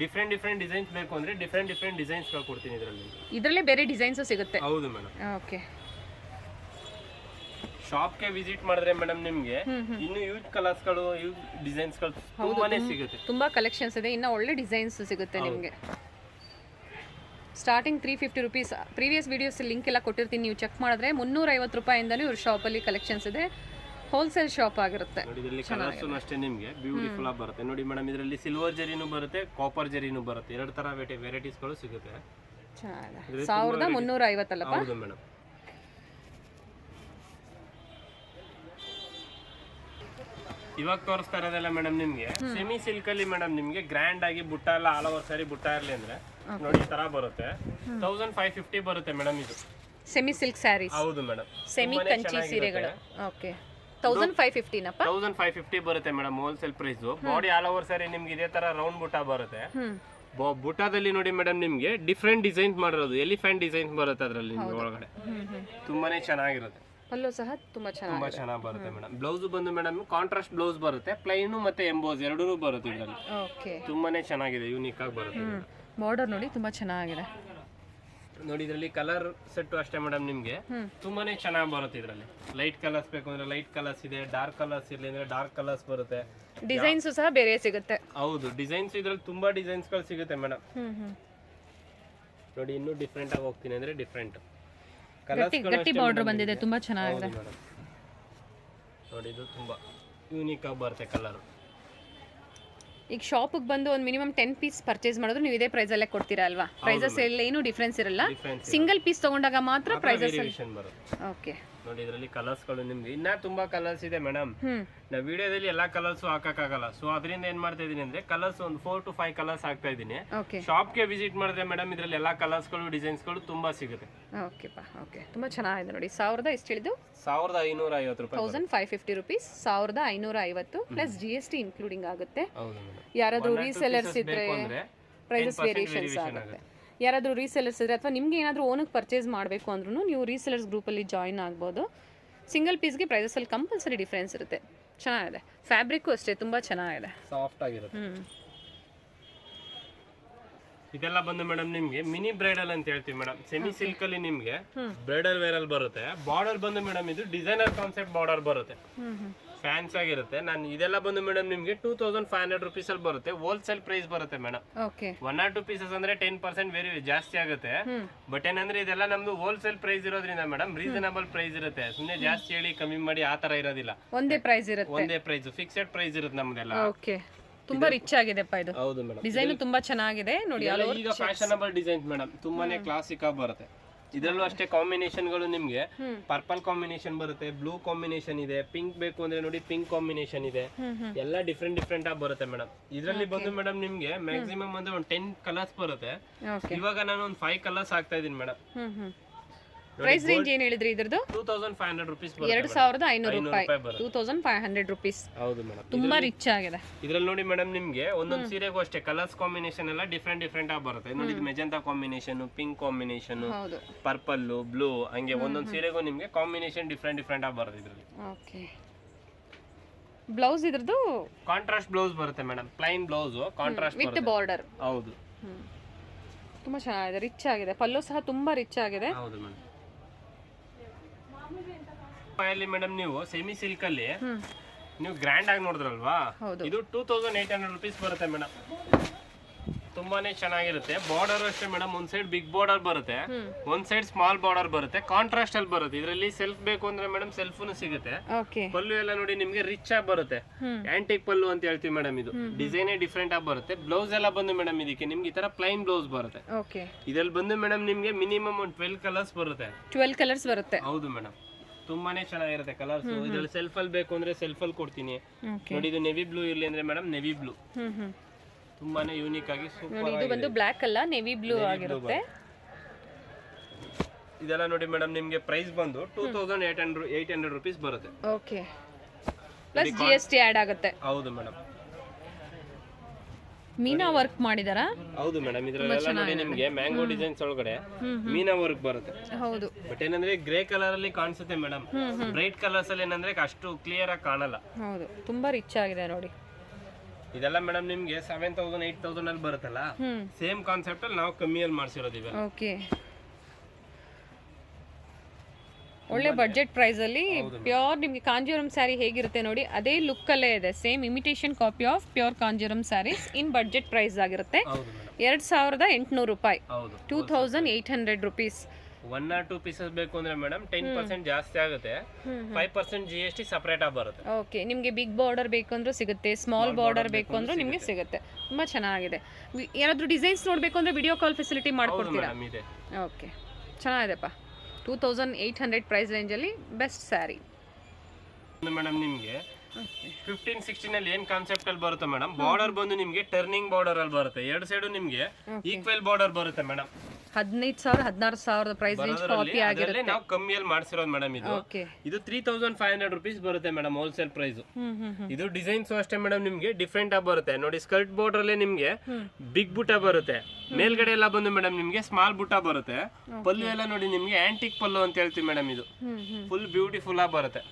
ಡಿಫ್ರೆಂಟ್ ಡಿಸೈನ್ಸ್ ಬೇಕು ಅಂದ್ರೆ ಡಿಫ್ರೆಂಟ್ ಡಿಸೈನ್ಸ್ಗಳು ಕೊಡ್ತೀನಿ ಇದರಲ್ಲಿ. ಬೇರೆ ಡಿಸೈನ್ಸ್ ಸಿಗುತ್ತೆ. ಹೌದು ಮೇಡಮ್. ಓಕೆ, ಶಾಪ್ಗೆ ವಿಸಿಟ್ ಮಾಡಿದ್ರೆ ಮೇಡಮ್ ನಿಮ್ಗೆ ಇನ್ನು ಯೂಸ್ ಕಲರ್ಸ್ಗಳು ಯೂಸ್ ಡಿಸೈನ್ಸ್ಗಳು ತುಂಬಾನೇ ಸಿಗುತ್ತೆ. ತುಂಬಾ ಕಲೆಕ್ಷನ್ಸ್ ಇದೆ, ಇನ್ನ ಒಳ್ಳೆ ಡಿಸೈನ್ಸ್ ಸಿಗುತ್ತೆ ನಿಮಗೆ. Starting 350 rupees. Previous videos link ಎಲ್ಲ ಕೊಟ್ಟಿರ್ತೀನಿ, ನೀವು ಚೆಕ್ ಮಾಡಿದ್ರೆ 350 ರೂಪಾಯಿಂದಲೂ ಇವ್ರ ಶಾಪಲ್ಲಿ ಕಲೆಕ್ಷನ್ಸ್ ಇದೆ. ಹೋಲ್ಸೇಲ್ ಶಾಪ್ ಆಗಿರುತ್ತೆ. ನೋಡಿ ಇದರಲ್ಲಿ ಕಲರ್ಸ್ ಅಷ್ಟೇ ನಿಮಗೆ ಬ್ಯೂಟಿಫುಲ್ ಆಗಿ ಬರುತ್ತೆ. ನೋಡಿ ಮೇಡಮ್ ಇದರಲ್ಲಿ ಸಿಲ್ವರ್ ಜರಿನೂ ಬರುತ್ತೆ, ಕಾಪರ್ ಜರಿನೂ ಬರುತ್ತೆ. ಎರಡು ತರ ವೆರೈಟೀಸ್ಗಳು ಸಿಗುತ್ತೆ. ಚೆನ್ನಾಗಿದೆ. 1350 ಅಲ್ಲಪ್ಪ? ಹೌದು ಮೇಡಮ್. ಇವಾಗ ತೋರಿಸ್ತಾ ಇರೋದೆಲ್ಲ ಮೇಡಮ್ ನಿಮ್ಗೆ ಸೆಮಿ ಸಿಲ್ಕ್ ಅಲ್ಲಿ ಮೇಡಮ್ ನಿಮ್ಗೆ ಗ್ರ್ಯಾಂಡ್ ಆಗಿ ಬುಟ್ಟ ಎಲ್ಲ ಆಲ್ ಓವರ್ ಸಾರಿ ಬುಟ್ಟ ಇರಲಿ ಅಂದ್ರೆ ನೋಡಿ ಈ ತರ ಬರುತ್ತೆ. 1550 ಬರುತ್ತೆ ಮೇಡಮ್ ಇದು ಸೆಮಿ ಸಿಲ್ಕ್ ಸ್ಯಾರೀಸ್. ಹೌದು ಮೇಡಮ್. ಸೆಮಿ ಕಂಚಿ ಸೀರೆಗಳು. ಓಕೆ 1550 ನಪ್ಪ? 1550 ಬರುತ್ತೆ madam wholesale price. Body all over sari ನಿಮ್ಗೆ ಇದೇ ತರ ರೌಂಡ್ ಬುಟ್ಟ ಬರುತ್ತೆ. ಬುಟ್ಟಾದಲ್ಲಿ ನೋಡಿ ಮೇಡಮ್ ನಿಮ್ಗೆ ಡಿಫ್ರೆಂಟ್ ಡಿಸೈನ್ಸ್ ಮಾಡಿರೋದು, ಎಲಿಫೆಂಟ್ ಡಿಸೈನ್ಸ್ ಬರುತ್ತೆ ಅದರಲ್ಲಿ ನಿಮ್ಗೆ ಒಳಗಡೆ. ತುಂಬಾನೇ ಚೆನ್ನಾಗಿರುತ್ತೆ. ಅಲ್ಲೂ ಸಹ ತುಂಬಾ ಚೆನ್ನಾಗಿ ಬರುತ್ತೆ ಮೇಡಮ್. ಬ್ಲೌಸ್ ಬಂದು ಮೇಡಮ್ ಕಾಂಟ್ರಾಸ್ಟ್ ಬ್ಲೌಸ್ ಬರುತ್ತೆ, ಪ್ಲೈನ್ ಮತ್ತೆ ಎಂಬೋಸ್ ಎರಡೂ ಬರುತ್ತೆ ಇದರಲ್ಲಿ. ಓಕೆ ತುಂಬಾನೇ ಚೆನ್ನಾಗಿದೆ, ಯೂನಿಕ್ ಆಗಿ ಬರುತ್ತೆ. ಬಾರ್ಡರ್ ನೋಡಿ ತುಂಬಾ ಚೆನ್ನಾಗಿದೆ. ನೋಡಿ ಇದರಲ್ಲಿ ಕಲರ್ ಸೆಟ್ ಅಷ್ಟೇ ಮೇಡಮ್ ನಿಮ್ಗೆ ತುಂಬಾನೇ ಚೆನ್ನಾಗಿ ಬರುತ್ತೆ. ಇದರಲ್ಲಿ ಲೈಟ್ ಕಲರ್ಸ್ ಬೇಕು ಅಂದ್ರೆ ಲೈಟ್ ಕಲರ್ಸ್ ಇದೆ, ಡಾರ್ಕ್ ಕಲರ್ಸ್ ಇರಲಿ ಅಂದ್ರೆ ಡಾರ್ಕ್ ಕಲರ್ಸ್ ಬರುತ್ತೆ. ಡಿಸೈನ್ಸ್ ಸಹ ಬೇರೆ ಸಿಗುತ್ತೆ. ಹೌದು ಡಿಸೈನ್ಸ್ ಇದ್ರಲ್ಲಿ ತುಂಬಾ ಡಿಸೈನ್ಸ್ ಗಳು ಸಿಗುತ್ತೆ ಮೇಡಮ್. ನೋಡಿ ಇನ್ನೂ ಡಿಫ್ರೆಂಟ್ ಆಗಿ ಹೋಗ್ತೀನಿ ಅಂದ್ರೆ ಡಿಫ್ರೆಂಟ್ ಗಟ್ಟಿ ಬಾರ್ಡರ್ ಬಂದಿದೆ, ತುಂಬಾ ಚೆನ್ನಾಗಿದೆ. ನೋಡಿ ಇದು ತುಂಬಾ ಯೂನಿಕ್ ಆಗಿ ಬರುತ್ತೆ ಕಲರ್. ಈಗ ಶಾಪಿಗೆ ಬಂದು ಒಂದು ಮಿನಿಮಮ್ 10 ಪೀಸ್ ಪರ್ಚೇಸ್ ಮಾಡಿದ್ರು ನೀವು ಇದೇ ಪ್ರೈಸ್ ಅಲ್ಲೇ ಕೊಡ್ತೀರಾ ಅಲ್ವಾ? ಪ್ರೈಸಸ್ ಎಲ್ಲ ಏನು ಡಿಫ್ರೆನ್ಸ್ ಇರಲ್ಲ, ಸಿಂಗಲ್ ಪೀಸ್ ತಗೊಂಡಾಗ ಮಾತ್ರ ಪ್ರೈಸಸ್ ಬರುತ್ತೆ. ಓಕೆ ನೋಡಿ ಇದರಲ್ಲಿ ಕಲರ್ಸ್ ಗಳು ನಿಮ್ಗೆ ಇನ್ನ ತುಂಬಾ ಕಲರ್ಸ್ ಇದೆ ಮೇಡಮ್. ನಾವು ವಿಡಿಯೋದಲ್ಲಿ ಎಲ್ಲಾ ಕಲರ್ಸ್ ಹಾಕಕ್ಕಾಗಲ್ಲ, ಸೊ ಅದರಿಂದ ಏನ್ ಮಾಡ್ತಾ ಇದೀನಿ ಅಂದ್ರೆ ಕಲರ್ಸ್ ಒಂದು 4 to 5 ಕಲರ್ಸ್ ಹಾಕ್ತಾ ಇದೀನಿ. ಶಾಪ್ ಗೆ ವಿಸಿಟ್ ಮಾಡಿದ್ರೆ ಮೇಡಮ್ ಇದರಲ್ಲಿ ಎಲ್ಲಾ ಕಲರ್ಸ್ ಗಳು ಡಿಸೈನ್ಸ್ ಗಳು ತುಂಬಾ ಸಿಗುತ್ತೆ. ಓಕೆ ತುಂಬಾ ಚೆನ್ನಾಗಿದೆ ನೋಡಿ. 1000 ಎಷ್ಟು ಹೇಳಿದ್ದು? 1550 ರೂಪಾಯಿ. 1550 ರುಪೀಸ್. 1550 ಪ್ಲಸ್ GST ಇನ್ಕ್ಲೂಡಿಂಗ್ ಆಗುತ್ತೆ. ಹೌದು ಮೇಡಮ್. ಯಾರಾದ್ರೂ ರೀಸೆಲರ್ಸ್ ಇದ್ರೆ ಪ್ರೈಸಸ್ ವೇರಿಯೇಷನ್ಸ್ ಆಗುತ್ತೆ. ಯಾರಾದರೂ ರೀಸೆಲರ್ಸ್ ಇದ್ರೆ ಅಥವಾ ನಿಮ್ಗೆ ಏನಾದರೂ ಓನಿಗೆ ಪರ್ಚೇಸ್ ಮಾಡಬೇಕು ಅಂದ್ರೂ ನೀವು ರೀಸೆಲರ್ಸ್ ಗ್ರೂಪಲ್ಲಿ ಜಾಯಿನ್ ಆಗ್ಬೋದು. ಸಿಂಗಲ್ ಪೀಸ್ಗೆ ಪ್ರೈಸಸಲ್ಲಿ ಕಂಪಲ್ಸರಿ ಡಿಫ್ರೆನ್ಸ್ ಇರುತ್ತೆ. ಚೆನ್ನಾಗಿದೆ. ಫ್ಯಾಬ್ರಿಕ್ಕು ಅಷ್ಟೇ ತುಂಬ ಚೆನ್ನಾಗಿದೆ, ಸಾಫ್ಟ್ ಆಗಿರುತ್ತೆ. ಇದೆಲ್ಲ ಬಂದು ಮೇಡಮ್ ನಿಮ್ಗೆ ಮಿನಿ ಬ್ರೈಡಲ್ ಅಂತ ಹೇಳ್ತೀವಿ ಮೇಡಮ್. ಸೆಮಿ ಸಿಲ್ಕ್ ಅಲ್ಲಿ ನಿಮ್ಗೆ ಬ್ರೈಡಲ್ ವೇರ್ ಅಲ್ಲಿ ಬರುತ್ತೆ. ಬಾರ್ಡರ್ ಬಂದು ಮೇಡಮ್ ಇದು ಡಿಸೈನರ್ ಕಾನ್ಸೆಪ್ಟ್ ಬಾರ್ಡರ್ ಬರುತ್ತೆ, ಫ್ಯಾನ್ಸ್ ಆಗಿರುತ್ತೆ. ನಾನು ಇದೆಲ್ಲ ಬಂದು ಮೇಡಮ್ ನಿಮ್ಗೆ 2500 ರುಪೀಸ್ ಅಲ್ಲಿ ಬರುತ್ತೆ. ಹೋಲ್ಸೇಲ್ ಪ್ರೈಸ್ ಬರುತ್ತೆ ಮೇಡಮ್. 1 or 2 ಪೀಸಸ್ ಅಂದ್ರೆ 10% ವೇರಿ ಜಾಸ್ತಿ ಆಗುತ್ತೆ. ಬಟ್ ಏನಂದ್ರೆ ಇದೆಲ್ಲ ನಮ್ದು ಹೋಲ್ಸೇಲ್ ಪ್ರೈಸ್ ಇರೋದ್ರಿಂದ ಮೇಡಮ್ ರೀಸನಬಲ್ ಪ್ರೈಸ್ ಇರುತ್ತೆ. ಸುಮ್ಮನೆ ಜಾಸ್ತಿ ಹೇಳಿ ಕಮ್ಮಿ ಮಾಡಿ ಆ ತರ ಇರೋದಿಲ್ಲ. ಒಂದೇ ಪ್ರೈಸ್ ಇರುತ್ತೆ, ಒಂದೇ ಪ್ರೈಸ್ ಫಿಕ್ಸೆಡ್ ಪ್ರೈಸ್ ಇರುತ್ತೆ ನಮ್ದೆಲ್ಲ. ಓಕೆ ತುಂಬಾ ರಿಚ್ ಆಗಿದೆಪ್ಪ ಇದು. ಹೌದು ಮೇಡಮ್. ಡಿಸೈನ್ ತುಂಬಾ ಚೆನ್ನಾಗಿದೆ ನೋಡಿ. ಈಗ ಫ್ಯಾಷನಬಲ್ ಡಿಸೈನ್ಸ್ ಮೇಡಮ್, ತುಂಬಾನೇ ಕ್ಲಾಸಿಕ್ ಆಗಿ ಬರುತ್ತೆ. ಇದರಲ್ಲೂ ಅಷ್ಟೇ ಕಾಂಬಿನೇಷನ್ ಗಳು ನಿಮ್ಗೆ ಪರ್ಪಲ್ ಕಾಂಬಿನೇಷನ್ ಬರುತ್ತೆ, ಬ್ಲೂ ಕಾಂಬಿನೇಷನ್ ಇದೆ, ಪಿಂಕ್ ಬೇಕು ಅಂದ್ರೆ ನೋಡಿ ಪಿಂಕ್ ಕಾಂಬಿನೇಷನ್ ಇದೆ. ಎಲ್ಲ ಡಿಫ್ರೆಂಟ್ ಆಗಿ ಬರುತ್ತೆ ಮೇಡಮ್. ಇದರಲ್ಲಿ ಬಂದು ಮೇಡಮ್ ನಿಮ್ಗೆ ಮ್ಯಾಕ್ಸಿಮಮ್ ಅಂದ್ರೆ ಒಂದು 10 ಕಲರ್ಸ್ ಬರುತ್ತೆ. ಇವಾಗ ನಾನು ಒಂದು 5 ಕಲರ್ಸ್ ಹಾಕ್ತಾ ಇದೀನಿ ಮೇಡಮ್. ಪ್ರೈಸ್ ರೇಂಜ್ ಏನು ಹೇಳಿದ್ರಿ ಇದ್ರದ್ದು? 2500 ರುಪೀಸ್. 2500 ರೂಪಾಯಿ. 2500 ರುಪೀಸ್. ಹೌದು ಮೇಡಮ್. ತುಂಬಾ ರಿಚ್ ಆಗಿದೆ. ಇದ್ರಲ್ಲಿ ನೋಡಿ ಮೇಡಮ್ ನಿಮ್ಗೆ ಒಂದೊಂದು ಸೀರೆಗೂ ಅಷ್ಟೇ ಕಲರ್ಸ್ ಕಾಂಬಿನೇಷನ್ ಎಲ್ಲ ಡಿಫ್ರೆಂಟ್ ಆಗಿ ಬರುತ್ತೆ. ನೋಡಿ ಇದು magenta combination, pink combination, purple, blue, ಹಂಗೆ ಒಂದೊಂದು ಸೀರೆಗೂ ನಿಮ್ಗೆ ಕಾಂಬಿನೇಷನ್ ಡಿಫ್ರೆಂಟ್ ಆಗಿ ಬರುತ್ತೆ ಇದ್ರಲ್ಲಿ. ಓಕೆ ಬ್ಲೌಸ್ ಇದ್ರದ್ದು ಕಾಂಟ್ರಾಸ್ಟ್ ಬ್ಲೌಸ್ ಬರುತ್ತೆ madam. Plain blouse contrast with border. ಹೌದು ತುಂಬಾ ಚೆನ್ನಾಗಿದೆ, ರಿಚ್ ಆಗಿದೆ. ಪಲ್ಲು ಸಹ ತುಂಬಾ ರಿಚ್ ಆಗಿದೆ. ಹೌದು ಮೇಡಮ್. ಮೇಡಮ್ ನೀವು ಸೆಮಿ ಸಿಲ್ಕ್ ಅಲ್ಲಿ ನೀವು ಗ್ರ್ಯಾಂಡ್ ಆಗಿ ನೋಡಿದ್ರಲ್ವಾ, ಇದು 2800 ರುಪೀಸ್ ಬರುತ್ತೆ ಮೇಡಮ್. ತುಂಬಾನೇ ಚೆನ್ನಾಗಿರುತ್ತೆ. ಬಾರ್ಡರ್ ಅಷ್ಟೇ ಮೇಡಮ್, ಒಂದ್ ಸೈಡ್ ಬಿಗ್ ಬಾರ್ಡರ್ ಬರುತ್ತೆ, ಒಂದ್ ಸೈಡ್ ಸ್ಮಾಲ್ ಬಾರ್ಡರ್ ಬರುತ್ತೆ. ಕಾಂಟ್ರಾಸ್ಟ್ ಅಲ್ಲಿ ಬರುತ್ತೆ. ಇದರಲ್ಲಿ ಸೆಲ್ಫ್ ಬೇಕು ಅಂದ್ರೆ ಮೇಡಮ್ ಸೆಲ್ಫ್ನು ಸಿಗುತ್ತೆ. ಪಲ್ಲು ಎಲ್ಲ ನೋಡಿ ನಿಮ್ಗೆ ರಿಚ್ ಆಗಿ ಬರುತ್ತೆ. ಆಂಟಿಕ್ ಪಲ್ಲು ಅಂತ ಹೇಳ್ತೀವಿ ಮೇಡಮ್. ಇದು ಡಿಸೈನೇ ಡಿಫ್ರೆಂಟ್ ಆಗಿ ಬರುತ್ತೆ. ಬ್ಲೌಸ್ ಎಲ್ಲ ಬಂದು ಮೇಡಮ್ ಇದಕ್ಕೆ ನಿಮ್ಗೆ ಈ ತರ ಪ್ಲೈನ್ ಬ್ಲೌಸ್ ಬರುತ್ತೆ. ಇದ್ರಲ್ಲಿ ಬಂದು ಮೇಡಮ್ ನಿಮ್ಗೆ ಮಿನಿಮಮ್ ಒಂದು 12 ಕಲರ್ಸ್ ಬರುತ್ತೆ. 12 ಕಲರ್ಸ್ ಬರುತ್ತೆ. ಹೌದು ಮೇಡಮ್. ತುಂಬಾನೇ ಚೆನ್ನಾಗಿರುತ್ತೆ ಕಲರ್ಸ್. ಇದ್ರಲ್ಲಿ ಸೆಲ್ಫ್ ಅಲ್ಲಿ ಬೇಕು ಅಂದ್ರೆ ಸೆಲ್ಫ್ ಅಲ್ಲಿ ಕೊಡ್ತೀನಿ. ನೋಡಿ ಇದು ನೆವಿ ಬ್ಲೂ ಇರ್ಲಿ ಅಂದ್ರೆ ಮೇಡಮ್ ನೆವಿ ಬ್ಲೂ ತುಂಬಾನೇ ಯೂನಿಕ್ ಆಗಿ ಸೂಪರ್. ಇದು ಬಂದು ಬ್ಲಾಕ್ ಅಲ್ಲ, ನೆವಿ ಬ್ಲೂ ಆಗಿರುತ್ತೆ. ಇದೆಲ್ಲ ನೋಡಿ ಮೇಡಮ್ ನಿಮ್ಗೆ ಪ್ರೈಸ್ ಬಂದು 2800 ರುಪೀಸ್ ಬರುತ್ತೆ. ಓಕೆ ಪ್ಲಸ್ GST ಆಡ್ ಆಗುತ್ತೆ. ಹೌದು ಮೇಡಮ್. ಮೀನಾ ವರ್ಕ್ ಮಾಡಿದಾರಾ? ಹೌದು ಮೇಡಮ್. ಇದರಲ್ಲೆಲ್ಲ ನೋಡಿ ನಿಮ್ಗೆ ಮ್ಯಾಂಗೋ ಡಿಸೈನ್ಸ್ ಒಳಗಡೆ ಮೀನಾ ವರ್ಕ್ ಬರುತ್ತೆ. ಹೌದು. ಬಟ್ ಏನಂದ್ರೆ ಗ್ರೇ ಕಲರ್ ಅಲ್ಲಿ ಕಾಣಿಸುತ್ತೆ ಮೇಡಮ್. ಬ್ರೈಟ್ ಕಲರ್ಸ್ ಅಲ್ಲಿ ಏನಂದ್ರೆ ಅಷ್ಟು ಕ್ಲಿಯರ್ ಆಗಿ ಕಾಣಲ್ಲ. ಹೌದು ತುಂಬಾ ರಿಚ್ ಆಗಿದೆ ನೋಡಿ. ಇದೆಲ್ಲ ಮೇಡಮ್ ನಿಮ್ಗೆ 7000 8000 ಅಲ್ಲಿ ಬರುತ್ತಲ್ಲ, ಸೇಮ್ ಕಾನ್ಸೆಪ್ಟ್ ಅಲ್ಲಿ ನಾವು ಕಮ್ಮಿಯಲ್ಲಿ ಮಾಡಿಸಿರೋದು ಇವೆಲ್ಲ. ಓಕೆ ಒಳ್ಳೆ ಬಡ್ಜೆಟ್ ಪ್ರೈಸಲ್ಲಿ ಪ್ಯೂರ್ ನಿಮಗೆ ಕಾಂಜೀವರಂ ಸ್ಯಾರಿ ಹೇಗಿರುತ್ತೆ ನೋಡಿ ಅದೇ ಲುಕ್ಕಲ್ಲೇ ಇದೆ. Same imitation copy of pure Kanjeevaram sarees in budget price ಆಗಿರುತ್ತೆ. ಹೌದು ಮೇಡಮ್ 2800 ರೂಪಾಯಿ, ಹೌದು 2800 ರುಪೀಸ್. 1 or 2 ಪೀಸಸ್ ಬೇಕು ಅಂದ್ರೆ ಮೇಡಮ್ 10% ಜಾಸ್ತಿ ಆಗುತ್ತೆ. 5% GST ಸಪರೇಟ್ ಆಗಿ ಬರುತ್ತೆ. ಓಕೆ, ನಿಮಗೆ ಬಿಗ್ ಬಾರ್ಡರ್ ಬೇಕು ಅಂದ್ರೂ ಸಿಗುತ್ತೆ, ಸ್ಮಾಲ್ ಬಾರ್ಡರ್ ಬೇಕು ಅಂದ್ರೂ ನಿಮಗೆ ಸಿಗುತ್ತೆ. ತುಂಬ ಚೆನ್ನಾಗಿದೆ. ಯಾರಾದರೂ ಡಿಸೈನ್ಸ್ ನೋಡಬೇಕು ಅಂದರೆ ವಿಡಿಯೋ ಕಾಲ್ ಫೆಸಿಲಿಟಿ ಹೌದು ಮಾಡ್ಕೊಡ್ತೀರಾ? ಮೇಡಮ್ ಇದೆ. ಓಕೆ, ಚೆನ್ನಾಗಿದೆಪ್ಪ. 2800 ಪ್ರೈಸ್ ರೇಂಜಲ್ಲಿ ಬೆಸ್ಟ್ ಸ್ಯಾರಿ. ಮೇಡಮ್ ನಿಮಗೆ 15-16 ಅಲ್ಲಿ ಏನ್ ಕಾನ್ಸೆಪ್ಟ್ ಅಲ್ಲಿ ಬರುತ್ತೆ ಮೇಡಮ್, ಬಾರ್ಡರ್ ಬಂದು ನಿಮಗೆ ಟರ್ನಿಂಗ್ ಬಾರ್ಡರ್ ಅಲ್ಲಿ ಬರುತ್ತೆ. ಎರಡು ಸೈಡ್ ನಿಮಗೆ ಈಕ್ವಲ್ ಬಾರ್ಡರ್ ಬರುತ್ತೆ ಮೇಡಮ್. 15,000 16,000 ಪ್ರೈಸ್ ರೇಂಜ್ ಕಾಪಿ ಆಗಿರುತ್ತೆ. ನಾವು ಕಮ್ಮಿಯಲ್ಲಿ ಮಾಡಿಸಿರೋದು ಮೇಡಮ್ ಇದು. ಓಕೆ, ಇದು 3,500 ರುಪೀಸ್ ಬರುತ್ತೆ ಮೇಡಮ್ ಹೋಲ್ಸೇಲ್ ಪ್ರೈಸ್. ಇದು ಡಿಸೈನ್ಸ್ ಅಷ್ಟೇ ಮೇಡಮ್ ನಿಮ್ಗೆ ಡಿಫ್ರೆಂಟ್ ಆಗಿ ಬರುತ್ತೆ ನೋಡಿ. ಸ್ಕರ್ಟ್ ಬಾರ್ಡರ್ ಅಲ್ಲೇ ನಿಮ್ಗೆ ಬಿಗ್ ಬುಟ್ಟ ಬರುತ್ತೆ, ಮೇಲ್ಗಡೆ ಎಲ್ಲ ಬಂದು ಮೇಡಮ್ ನಿಮ್ಗೆ ಸ್ಮಾಲ್ ಬುಟ್ಟ ಬರುತ್ತೆ. ಪಲ್ಲು ಎಲ್ಲ ನೋಡಿ ನಿಮ್ಗೆ ಆಂಟಿಕ್ ಪಲ್ಲು ಅಂತ ಹೇಳ್ತೀವಿ ಮೇಡಮ್. ಇದು ಫುಲ್ ಬ್ಯೂಟಿಫುಲ್ ಆಗಿ ಬರುತ್ತೆ.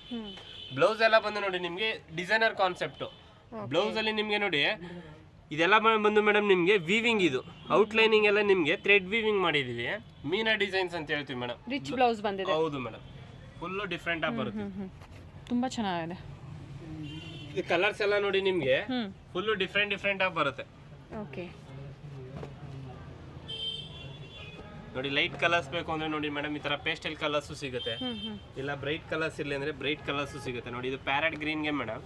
ಬ್ಲೌಸ್ ಎಲ್ಲ ಬಂದು ನೋಡಿ ನಿಮ್ಗೆ ಡಿಸೈನರ್ ಕಾನ್ಸೆಪ್ಟ್. ಬ್ಲೌಸ್ ಅಲ್ಲಿ ನಿಮ್ಗೆ ನೋಡಿ ಇದೆಲ್ಲ ಬಂದು ಮೇಡಮ್ ನಿಮ್ಗೆ ವೀವಿಂಗ್, ಇದು ಔಟ್ಲೈನಿಂಗ್ ಎಲ್ಲ ನಿಮ್ಗೆ ಥ್ರೆಡ್ ವೀವಿಂಗ್ ಮಾಡಿದೀವಿ. ಮೀನಾ ಡಿಸೈನ್ಸ್ ಅಂತ ಹೇಳ್ತೀವಿ ಮೇಡಮ್. ರಿಚ್ ಬ್ಲೌಸ್ ಬಂದಿದೆ. ಹೌದು ಮೇಡಮ್, ಫುಲ್ ಡಿಫ್ರೆಂಟ್ ಆಗಿ ಬರುತ್ತೆ. ತುಂಬಾ ಚೆನ್ನಾಗಿದೆ. ಈ ಕಲರ್ಸ್ ಎಲ್ಲ ನೋಡಿ ನಿಮ್ಗೆ ಫುಲ್ ಡಿಫ್ರೆಂಟ್ ಆಗಿ ಬರುತ್ತೆ. ಓಕೆ, ನೋಡಿ ಲೈಟ್ ಕಲರ್ಸ್ ಬೇಕು ಅಂದ್ರೆ ನೋಡಿ ಮೇಡಮ್ ಈ ತರ ಪೇಸ್ಟಲ್ ಕಲರ್ಸ್ ಸಿಗುತ್ತೆ. ಇಲ್ಲ ಬ್ರೈಟ್ ಕಲರ್ಸ್ ಇರಲಿ ಅಂದ್ರೆ ಬ್ರೈಟ್ ಕಲರ್ಸ್ ಸಿಗುತ್ತೆ ನೋಡಿ. ಇದು ಪ್ಯಾರೆಟ್ ಗ್ರೀನ್ಗೆ ಮೇಡಮ್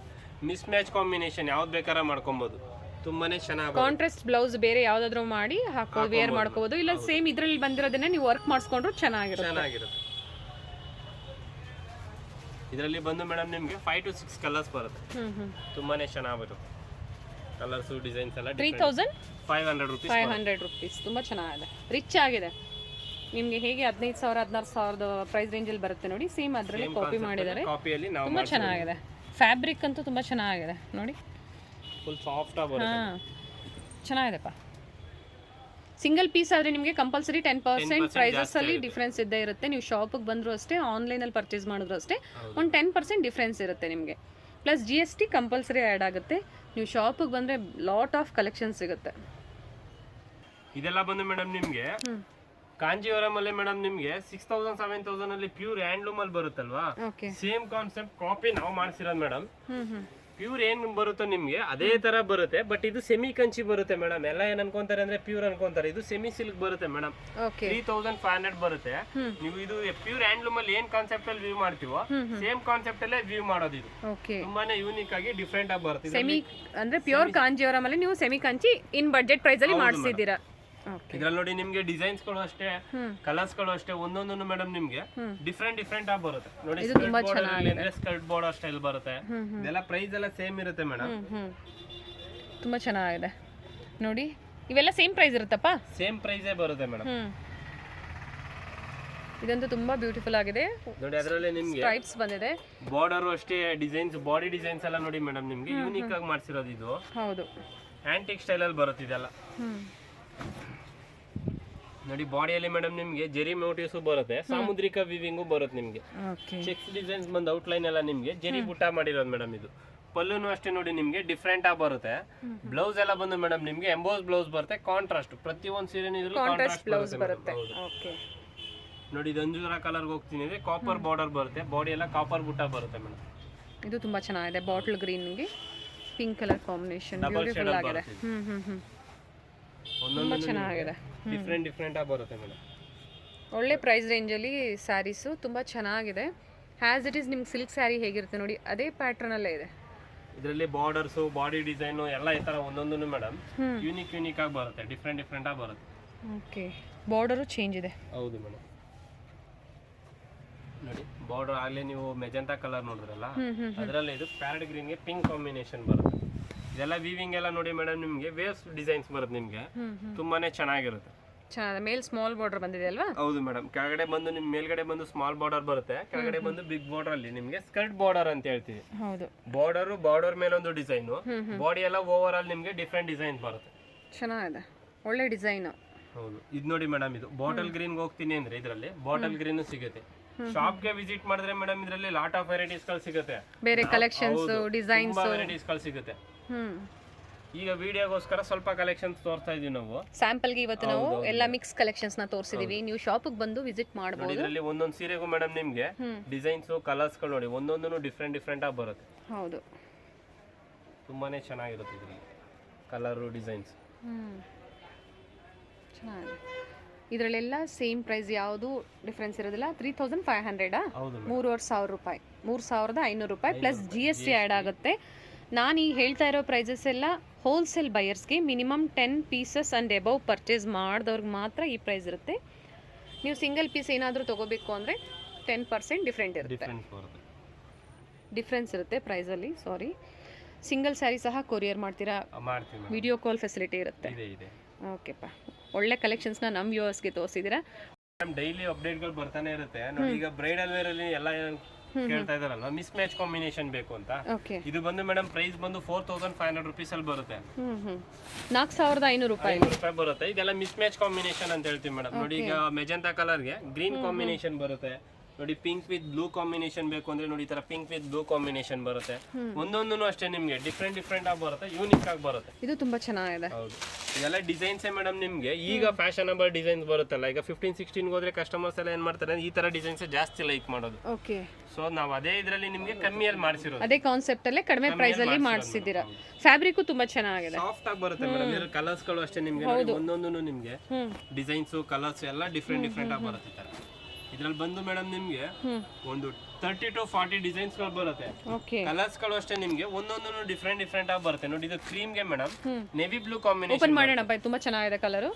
ಮಿಸ್ ಮ್ಯಾಚ್ ಕಾಂಬಿನೇಷನ್ ಯಾವ್ದು ಬೇಕಾರ ಮಾಡ್ಕೊಬಹುದು. ತುಂಬಾನೇ ಚೆನ್ನಾಗಿ ಕಾಂಟ್ರಾಸ್ಟ್ ಬ್ಲೌಸ್ ಬೇರೆ ಯಾವ್ದಾದ್ರು ಮಾಡಿ ಹಾಕೋ ವೇರ್ ಮಾಡ್ಕೋಬಹುದು. ಇಲ್ಲ ಸೇಮ್ ಇದ್ರಲ್ಲಿ ಬಂದಿರೋದನ್ನ ನೀವು ವರ್ಕ್ ಮಾಡಿಸ್ಕೊಂಡ್ರು ಚೆನ್ನಾಗಿರುತ್ತೆ. ಇದರಲ್ಲಿ ಬಂದು ಮೇಡಮ್ ನಿಮ್ಗೆ 5 to 6 ಕಲರ್ಸ್ ಬರುತ್ತೆ. ತುಂಬಾನೇ ಚೆನ್ನಾಗಿ ಬರುತ್ತೆ. ಕಲರ್ಸ್ ಡಿಸೈನ್ಸ್ ಎಲ್ಲ 3,500 ರುಪೀಸ್. 500 ರುಪೀಸ್. ತುಂಬಾ ಚೆನ್ನಾಗಿದೆ, ರಿಚ್ ಆಗಿದೆ. ನಿಮಗೆ ಹೇಗೆ 15,000 16,000 ಪ್ರೈಸ್ ರೇಂಜಲ್ಲಿ ಬರುತ್ತೆ ನೋಡಿ, ಸೇಮ್ ಅದರಲ್ಲಿ ಕಾಪಿ ಮಾಡಿದ್ದಾರೆ. ಕಾಪಿಯಲ್ಲಿ ನಾವು ತುಂಬಾ ಚೆನ್ನಾಗಿದೆ. ಫ್ಯಾಬ್ರಿಕ್ ಅಂತೂ ತುಂಬಾ ಚೆನ್ನಾಗಿದೆ ನೋಡಿ, ಫುಲ್ ಸಾಫ್ಟ್ ಆಗಿ ಬರುತ್ತೆ. ಚೆನ್ನಾಗಿದೆಪ್ಪ. ಸಿಂಗಲ್ ಪೀಸ್ ಆದರೆ ನಿಮಗೆ ಕಂಪಲ್ಸರಿ 10% ಪ್ರೈಸಸ್ ಅಲ್ಲಿ ಡಿಫ್ರೆನ್ಸ್ ಇದ್ದೇ ಇರುತ್ತೆ. ನೀವು ಶಾಪಿಗೆ ಬಂದರೂ ಅಷ್ಟೇ, ಆನ್ಲೈನಲ್ಲಿ ಪರ್ಚೇಸ್ ಮಾಡಿದ್ರು ಅಷ್ಟೇ, ಒಂದು 10% ಡಿಫ್ರೆನ್ಸ್ ಇರುತ್ತೆ ನಿಮಗೆ. ಪ್ಲಸ್ GST ಕಂಪಲ್ಸರಿ ಆ್ಯಡ್ ಆಗುತ್ತೆ. ನೀವು ಶಾಪಿಗೆ ಬಂದರೆ ಲಾಟ್ ಆಫ್ ಕಲೆಕ್ಷನ್ ಸಿಗುತ್ತೆ. ಇದೆಲ್ಲ ಬಂದು ಮೇಡಮ್ ನಿಮ್ಗೆ ಕಾಂಜೀವರಂ ಅಲ್ಲಿ ಮೇಡಮ್ ನಿಮ್ಗೆ 6,000-7,000 ಅಲ್ಲಿ ಪ್ಯೂರ್ ಹ್ಯಾಂಡ್ಲೂಮ್ ಅಲ್ಲಿ ಬರುತ್ತಲ್ವಾ, ಓಕೆ, ಸೇಮ್ ಕಾನ್ಸೆಪ್ಟ್ ಕಾಪಿ ನಾವು ಮಾಡಿಸಿರೋದು ಮೇಡಮ್. ಪ್ಯೂರ್ ಏನ್ ಬರುತ್ತೋ ನಿಮ್ಗೆ ಅದೇ ತರ ಬರುತ್ತೆ, ಬಟ್ ಇದು ಸೆಮಿ ಕಂಚಿ ಬರುತ್ತೆ ಮೇಡಮ್. ಎಲ್ಲ ಏನ್ ಅನ್ಕೊಂತಾರೆ ಅಂದ್ರೆ ಪ್ಯೂರ್ ಅನ್ಕೊಂತಾರೆ, ಇದು ಸೆಮಿ ಸಿಲ್ಕ್ ಬರುತ್ತೆ ಮೇಡಮ್. ಓಕೆ, 3,500 ಬರುತ್ತೆ. ನೀವು ಇದು ಪ್ಯೂರ್ ಹ್ಯಾಂಡ್ಲೂಮ್ ಅಲ್ಲಿ ಏನ್ ಕಾನ್ಸೆಪ್ಟ್ ಅಲ್ಲಿ ವ್ಯೂ ಮಾಡ್ತೀವೋ ಸೇಮ್ ಕಾನ್ಸೆಪ್ಟ್ ಅಲ್ಲೇ ವ್ಯೂ ಮಾಡೋದು. ಇದು ಓಕೆ, ತುಂಬಾನೇ ಯೂನಿಕ್ ಆಗಿ ಡಿಫ್ರೆಂಟ್ ಆಗಿ ಬರುತ್ತೆ. ಸೆಮಿ ಅಂದ್ರೆ ಪ್ಯೂರ್ ಕಾಂಜೀವರಂ ಅಲ್ಲಿ ನೀವು ಸೆಮಿ ಕಂಚಿ ಇನ್ ಬಡ್ಜೆಟ್ ಪ್ರೈಸ್ ಅಲ್ಲಿ ಮಾಡಿಸಿದ್ದೀರಾ. ಇದ್ರಲ್ಲಿ ನೋಡಿ ನಿಮ್ಗೆ ಡಿಸೈನ್ಸ್ ಗಳು ಅಷ್ಟೇ, ಕಲರ್ಸ್ ಗಳು ಅಷ್ಟೇ, ಒಂದೊಂದು ಮೇಡಮ್ ನಿಮ್ಗೆ ಡಿಫ್ರೆಂಟ್ ಆಗಿ ಬರುತ್ತೆ ನೋಡಿ. ಸ್ಕರ್ಟ್ ಬಾರ್ಡರ್ ಸ್ಟೈಲ್ ಬರುತ್ತೆ. ಇದೆಲ್ಲ ಪ್ರೈಸ್ ಎಲ್ಲ ಸೇಮ್ ಇರುತ್ತೆ ಮೇಡಮ್. ತುಂಬಾ ಚೆನ್ನಾಗಿದೆ ನೋಡಿ. ಇವೆಲ್ಲ ಸೇಮ್ ಪ್ರೈಸ್ ಇರುತ್ತಪ್ಪ? ಸೇಮ್ ಪ್ರೈಸೇ ಬರುತ್ತೆ ಮೇಡಮ್. ಇದಂತೂ ತುಂಬಾ ಬ್ಯೂಟಿಫುಲ್ ಆಗಿದೆ ನೋಡಿ. ಅದರಲ್ಲಿ ನಿಮ್ಗೆ ಸ್ಟ್ರೈಪ್ಸ್ ಬಂದಿದೆ. ಬಾರ್ಡರ್ ಅಷ್ಟೇ, ಡಿಸೈನ್ಸ್ ಬಾಡಿ ಡಿಸೈನ್ಸ್ ಎಲ್ಲ ನೋಡಿ ಮೇಡಮ್ ನಿಮ್ಗೆ ಯೂನಿಕ್ ಆಗಿ ಮಾಡಿಸಿರೋದು. ಇದು ಹೌದು, ಆಂಟಿಕ್ ಸ್ಟೈಲ್ ಅಲ್ಲಿ ಬರುತ್ತೆ ಇದೆಲ್ಲ ನೋಡಿ. ಬಾಡಿಯಲ್ಲಿ ಮೇಡಮ್ ನಿಮ್ಗೆ ಜೆರಿ ಮೋಟಿವ್ಸ್ ಬರುತ್ತೆ, ಸಾಮುದ್ರಿಕ ವಿವಿಂಗು ಬರುತ್ತೆ ನಿಮ್ಗೆ. ಚೆಕ್ಸ್ ಡಿಸೈನ್ಸ್ ಬಂದು ಔಟ್ಲೈನ್ ಎಲ್ಲ ನಿಮ್ಗೆ ಜೆರಿ ಬುಟ್ಟ ಮಾಡಿರೋದು ಮೇಡಮ್. ಇದು ಪಲ್ಲುನು ಅಷ್ಟೇ ನೋಡಿ ನಿಮ್ಗೆ ಡಿಫ್ರೆಂಟ್ ಆಗಿ ಬರುತ್ತೆ. ಬ್ಲೌಸ್ ಎಲ್ಲ ಬಂದು ಮೇಡಮ್ ನಿಮ್ಗೆ ಎಂಬೋಸ್ ಬ್ಲೌಸ್ ಬರುತ್ತೆ. ಕಾಂಟ್ರಾಸ್ಟ್ ಪ್ರತಿಯೊಂದು ಸೀರೆನೂ ಇದ್ರಲ್ಲಿ ಕಾಂಟ್ರಾಸ್ಟ್ ಬ್ಲೌಸ್ ಬರುತ್ತೆ. ನೋಡಿ ಇದು ಅಂಜೂರ ಕಲರ್ ಹೋಗ್ತೀನಿ, ಕಾಪರ್ ಬಾರ್ಡರ್ ಬರುತ್ತೆ. ಬಾಡಿ ಎಲ್ಲ ಕಾಪರ್ ಬುಟ್ಟ ಬರುತ್ತೆ ಮೇಡಮ್. ಇದು ತುಂಬಾ ಚೆನ್ನಾಗಿದೆ. ಬಾಟಲ್ ಗ್ರೀನ್ಗೆ ಪಿಂಕ್ ಕಲರ್ ಕಾಂಬಿನೇಷನ್ ಬ್ಯೂಟಿಫುಲ್ ಆಗಿದೆ. ತುಂಬಾ ಚೆನ್ನಾಗಿದೆ. ಡಿಫ್ರೆಂಟ್ ಆಗಿ ಬರುತ್ತೆ ಮೇಡಮ್. ಒಳ್ಳೆ ಪ್ರೈಸ್ ರೇಂಜಲ್ಲಿ ಸ್ಯಾರೀಸು ತುಂಬ ಚೆನ್ನಾಗಿದೆ. ಹ್ಯಾಸ್ ಇಟ್ ಈಸ್ ನಿಮ್ಗೆ ಸಿಲ್ಕ್ ಸ್ಯಾರಿ ಹೇಗಿರುತ್ತೆ ನೋಡಿ ಅದೇ ಪ್ಯಾಟರ್ನ್ ಅಲ್ಲೇ ಇದೆ. ಇದರಲ್ಲಿ ಬಾರ್ಡರ್ಸ್, ಬಾಡಿ ಡಿಸೈನ್ ಎಲ್ಲ ಈ ತರ ಒಂದೊಂದು ಮೇಡಮ್ ಯೂನಿಕ್ ಆಗಿ ಬರುತ್ತೆ, ಡಿಫ್ರೆಂಟ್ ಆಗಿ ಬರುತ್ತೆ. ಓಕೆ, ಬಾರ್ಡರು ಚೇಂಜ್ ಇದೆ. ಹೌದು ಮೇಡಮ್. ನೋಡಿ ಬಾರ್ಡರ್ ಆಗಲೇ ನೀವು ಮೆಜೆಂಟಾ ಕಲರ್ ನೋಡಿದ್ರಲ್ಲ, ಅದರಲ್ಲಿ ಇದು ಪ್ಯಾರೆಟ್ ಗ್ರೀನ್ಗೆ ಪಿಂಕ್ ಕಾಂಬಿನೇಷನ್ ಬರುತ್ತೆ. ಇದೆಲ್ಲ ವೀವಿಂಗ್ ಎಲ್ಲ ನೋಡಿ ಮೇಡಮ್ ನಿಮ್ಗೆ ವೇವ್ಸ್ ಡಿಸೈನ್ಸ್ ಬರುತ್ತೆ ನಿಮ್ಗೆ. ತುಂಬಾನೇ ಚೆನ್ನಾಗಿರುತ್ತೆ. ಮೇಲ್ ಸ್ಮಾಲ್ ಬಾರ್ಡರ್ ಬಂದಿದೆ ಅಲ್ವಾ? ಹೌದು ಮೇಡಮ್. ಕೆಳಗಡೆ ಬಂದು ನಿಮ್ ಮೇಲ್ಗಡೆ ಬಂದು ಸ್ಮಾಲ್ ಬಾರ್ಡರ್ ಬರುತ್ತೆ, ಕೆಳಗಡೆ ಬಂದು ಬಿಗ್ ಬಾರ್ಡರ್ ಅಲ್ಲಿ ನಿಮ್ಗೆ ಸ್ಕರ್ಟ್ ಬಾರ್ಡರ್ ಅಂತ ಹೇಳ್ತೀವಿ. ಹೌದು, ಬಾರ್ಡರ್ ಮೇಲೆ ಒಂದು ಡಿಸೈನ್, ಬಾಡಿ ಎಲ್ಲ ಓವರ್ ಆಲ್ ನಿಮ್ಗೆ ಡಿಫ್ರೆಂಟ್ ಡಿಸೈನ್ ಬರುತ್ತೆ. ಚೆನ್ನಾಗಿದೆ, ಒಳ್ಳೆ ಡಿಸೈನ್. ಹೌದು, ಇದು ನೋಡಿ ಮೇಡಮ್, ಇದು ಬಾಟಲ್ ಗ್ರೀನ್ ಹೋಗ್ತೀನಿ ಅಂದ್ರೆ ಇದರಲ್ಲಿ ಬಾಟಲ್ ಗ್ರೀನ್ ಸಿಗುತ್ತೆ. ಶಾಪ್ ಗೆ ವಿಸಿಟ್ ಮಾಡಿದ್ರೆ ಮೇಡಮ್ ಇದರಲ್ಲಿ ಲಾಟ್ ಆಫ್ ವೆರೈಟೀಸ್ ಗಳು ಸಿಗುತ್ತೆ. ಬೇರೆ ಕಲೆಕ್ಷನ್ಸ್, ಡಿಸೈನ್ಸ್, ವೆರೈಟೀಸ್ ಗಳು ಸಿಗುತ್ತೆ. ಈಗ ವಿಡಿಯೋಗೋಸ್ಕರ ಸ್ವಲ್ಪ ಕಲೆಕ್ಷನ್ಸ್ ತೋರಿಸ್ತಾ ಇದೀವಿ ನಾವು. ಸ್ಯಾಂಪಲ್ಗೆ ಇವತ್ತು ನಾವು ಎಲ್ಲ ಮಿಕ್ಸ್ ಕಲೆಕ್ಷನ್ಸ್ನ ತೋರಿಸಿದೀವಿ. ನೀವು ಶಾಪಿಗೆ ಬಂದು ವಿಸಿಟ್ ಮಾಡ್ಬೋದು. ಇದರಲ್ಲಿ ಒಂದೊಂದು ಸೀರೆಗೂ ಮೇಡಮ್ ನಿಮಗೆ ಡಿಸೈನ್ಸ್ ಕಲರ್ಸ್ಗಳು ನೋಡಿ ಒಂದೊಂದು ಡಿಫ್ರೆಂಟ್ ಆಗಿ ಬರುತ್ತೆ. ಹೌದು, ತುಂಬಾನೇ ಚೆನ್ನಾಗಿರುತ್ತೆ ಇದರಲ್ಲಿ ಕಲರು ಡಿಸೈನ್ಸ್. ಚೆನ್ನಾಗಿದೆ. ಇದರಲ್ಲೆಲ್ಲ ಸೇಮ್ ಪ್ರೈಸ್, ಯಾವುದು ಡಿಫ್ರೆನ್ಸ್ ಇರೋದಿಲ್ಲ. 3500 ಹೌದು 3500 ರೂಪಾಯಿ, 3500 ರೂಪಾಯಿ ಪ್ಲಸ್ GST ಆ್ಯಡ್ ಆಗುತ್ತೆ. ನಾನು ಈಗ ಹೇಳ್ತಾ ಇರೋ ಪ್ರೈಸಸ್ ಎಲ್ಲ ಹೋಲ್ಸೇಲ್ ಬಯರ್ಸ್ಗೆ minimum 10 pieces and above purchase ಮಾಡಿದವ್ರಿಗೆ ಮಾತ್ರ ಈ ಪ್ರೈಸ್ ಇರುತ್ತೆ. ನೀವು ಸಿಂಗಲ್ ಪೀಸ್ ಏನಾದರೂ ತೊಗೋಬೇಕು ಅಂದರೆ 10% ಡಿಫ್ರೆಂಟ್ ಇರುತ್ತೆ, ಡಿಫ್ರೆನ್ಸ್ ಇರುತ್ತೆ ಪ್ರೈಸಲ್ಲಿ. ಸಾರಿ, ಸಿಂಗಲ್ ಸ್ಯಾರಿ ಸಹ ಕೊರಿಯರ್ ಮಾಡ್ತೀರಾ? ಮಾಡ್ತೀವಿ, ವಿಡಿಯೋ ಕಾಲ್ ಫೆಸಿಲಿಟಿ ಇರುತ್ತೆ. ಓಕೆಪ್ಪ, ಒಳ್ಳೆ ಕಲೆಕ್ಷನ್ಸ್ನ ನಮ್ಮ ವ್ಯೂವರ್ಸ್ಗೆ ತೋರಿಸಿದ್ದೀರಾ. ಡೈಲಿ ಅಪ್ಡೇಟ್ಗಳು ಬರ್ತಾನೆ ಇರುತ್ತೆ ನೋಡಿ. ಈಗ ಬ್ರೈಡಲ್ ವೇರ್ ಅಲ್ಲಿ ಎಲ್ಲ ಕೇಳ್ತಾ ಇದಾರಲ್ಲ ಮಿಸ್ ಮ್ಯಾಚ್ ಕಾಂಬಿನೇಷನ್ ಬೇಕು ಅಂತ. ಇದು ಬಂದು ಮೇಡಮ್ ಪ್ರೈಸ್ ಬಂದು 4500 ರುಪೀಸ್ ಅಲ್ಲಿ ಬರುತ್ತೆ. 4500 ರೂಪಾಯಿ ಬರುತ್ತೆ. ಇದೆಲ್ಲ ಮಿಸ್ ಮ್ಯಾಚ್ ಕಾಂಬಿನೇಷನ್ ಅಂತ ಹೇಳ್ತೀವಿ ಮೇಡಮ್. ನೋಡಿ ಈಗ ಮೆಜೆಂಟಾ ಕಲರ್ಗೆ ಗ್ರೀನ್ ಕಾಂಬಿನೇಷನ್ ಬರುತ್ತೆ. ನೋಡಿ ಪಿಂಕ್ ವಿತ್ ಬ್ಲೂ ಕಾಂಬಿನೇಷನ್ ಬೇಕು ಅಂದ್ರೆ ನೋಡಿ ಈ ತರ ಪಿಂಕ್ ವಿತ್ ಬ್ಲೂ ಕಾಂಬಿನೇಷನ್ ಬರುತ್ತೆ. ಒಂದೊಂದು ಅಷ್ಟೇ ನಿಮ್ಗೆ ಡಿಫ್ರೆಂಟ್ ಆಗಿ ಬರುತ್ತೆ, ಯೂನಿಕ್ ಆಗಿ ಬರುತ್ತೆ. ಇದು ತುಂಬಾ ಚೆನ್ನಾಗಿದೆ. ಹೌದು, ಇದೆಲ್ಲ ಡಿಸೈನ್ಸ್ ಮೇಡಮ್ ನಿಮ್ಗೆ ಈಗ ಫ್ಯಾಷನಬಲ್ ಡಿಸೈನ್ಸ್ ಬರುತ್ತಲ್ಲ. ಈಗ 15-16 ಹೋದ್ರೆ ಕಸ್ಟಮರ್ಸ್ ಎಲ್ಲ ಏನ್ ಮಾಡ್ತಾರೆ, ಈ ತರ ಡಿಸೈನ್ಸ್ ಜಾಸ್ತಿ ಲೈಕ್ ಮಾಡೋದು. ಓಕೆ, ಸೊ ನಾವು ಅದೇ ಇದರಲ್ಲಿ ನಿಮ್ಗೆ ಕಮ್ಮಿಯಲ್ಲಿ ಮಾಡಿಸಿರೋದು, ಅದೇ ಕಾನ್ಸೆಪ್ಟ್ ಅಲ್ಲೇ ಕಡಿಮೆ ಪ್ರೈಸ್ ಅಲ್ಲಿ ಮಾಡಿಸಿದ್ದೀರಾ. ಫ್ಯಾಬ್ರಿಕ್ ತುಂಬಾ ಚೆನ್ನಾಗಿದೆ, ಸಾಫ್ಟ್ ಆಗಿ ಬರುತ್ತೆ ಮೇಡಮ್. ಇದರ ಕಲರ್ಸ್ ಗಳು ಅಷ್ಟೇ ನಿಮ್ಗೆ ಒಂದೊಂದು ನಿಮ್ಗೆ ಡಿಸೈನ್ಸ್ ಕಲರ್ಸ್ ಎಲ್ಲ ಡಿಫ್ರೆಂಟ್ ಆಗಿ ಬರುತ್ತೆ. ಇದ್ರಲ್ಲಿ ಬಂದು ಮೇಡಮ್ ನಿಮ್ಗೆ ಒಂದು 30 to 40 ಡಿಸೈನ್ಸ್ ಗಳು ಬರುತ್ತೆ. ಕಲರ್ಸ್ ಗಳು ಅಷ್ಟೇ ನಿಮ್ಗೆ ಒಂದೊಂದು ಡಿಫ್ರೆಂಟ್ ಆಗಿ ಬರುತ್ತೆ. ನೋಡಿ ಇದು ಕ್ರೀಮ್ ಗೆ madam navy blue combination. Open ಮಾಡೋಣ, ತುಂಬಾ ಚೆನ್ನಾಗಿದೆ ಕಲರ್,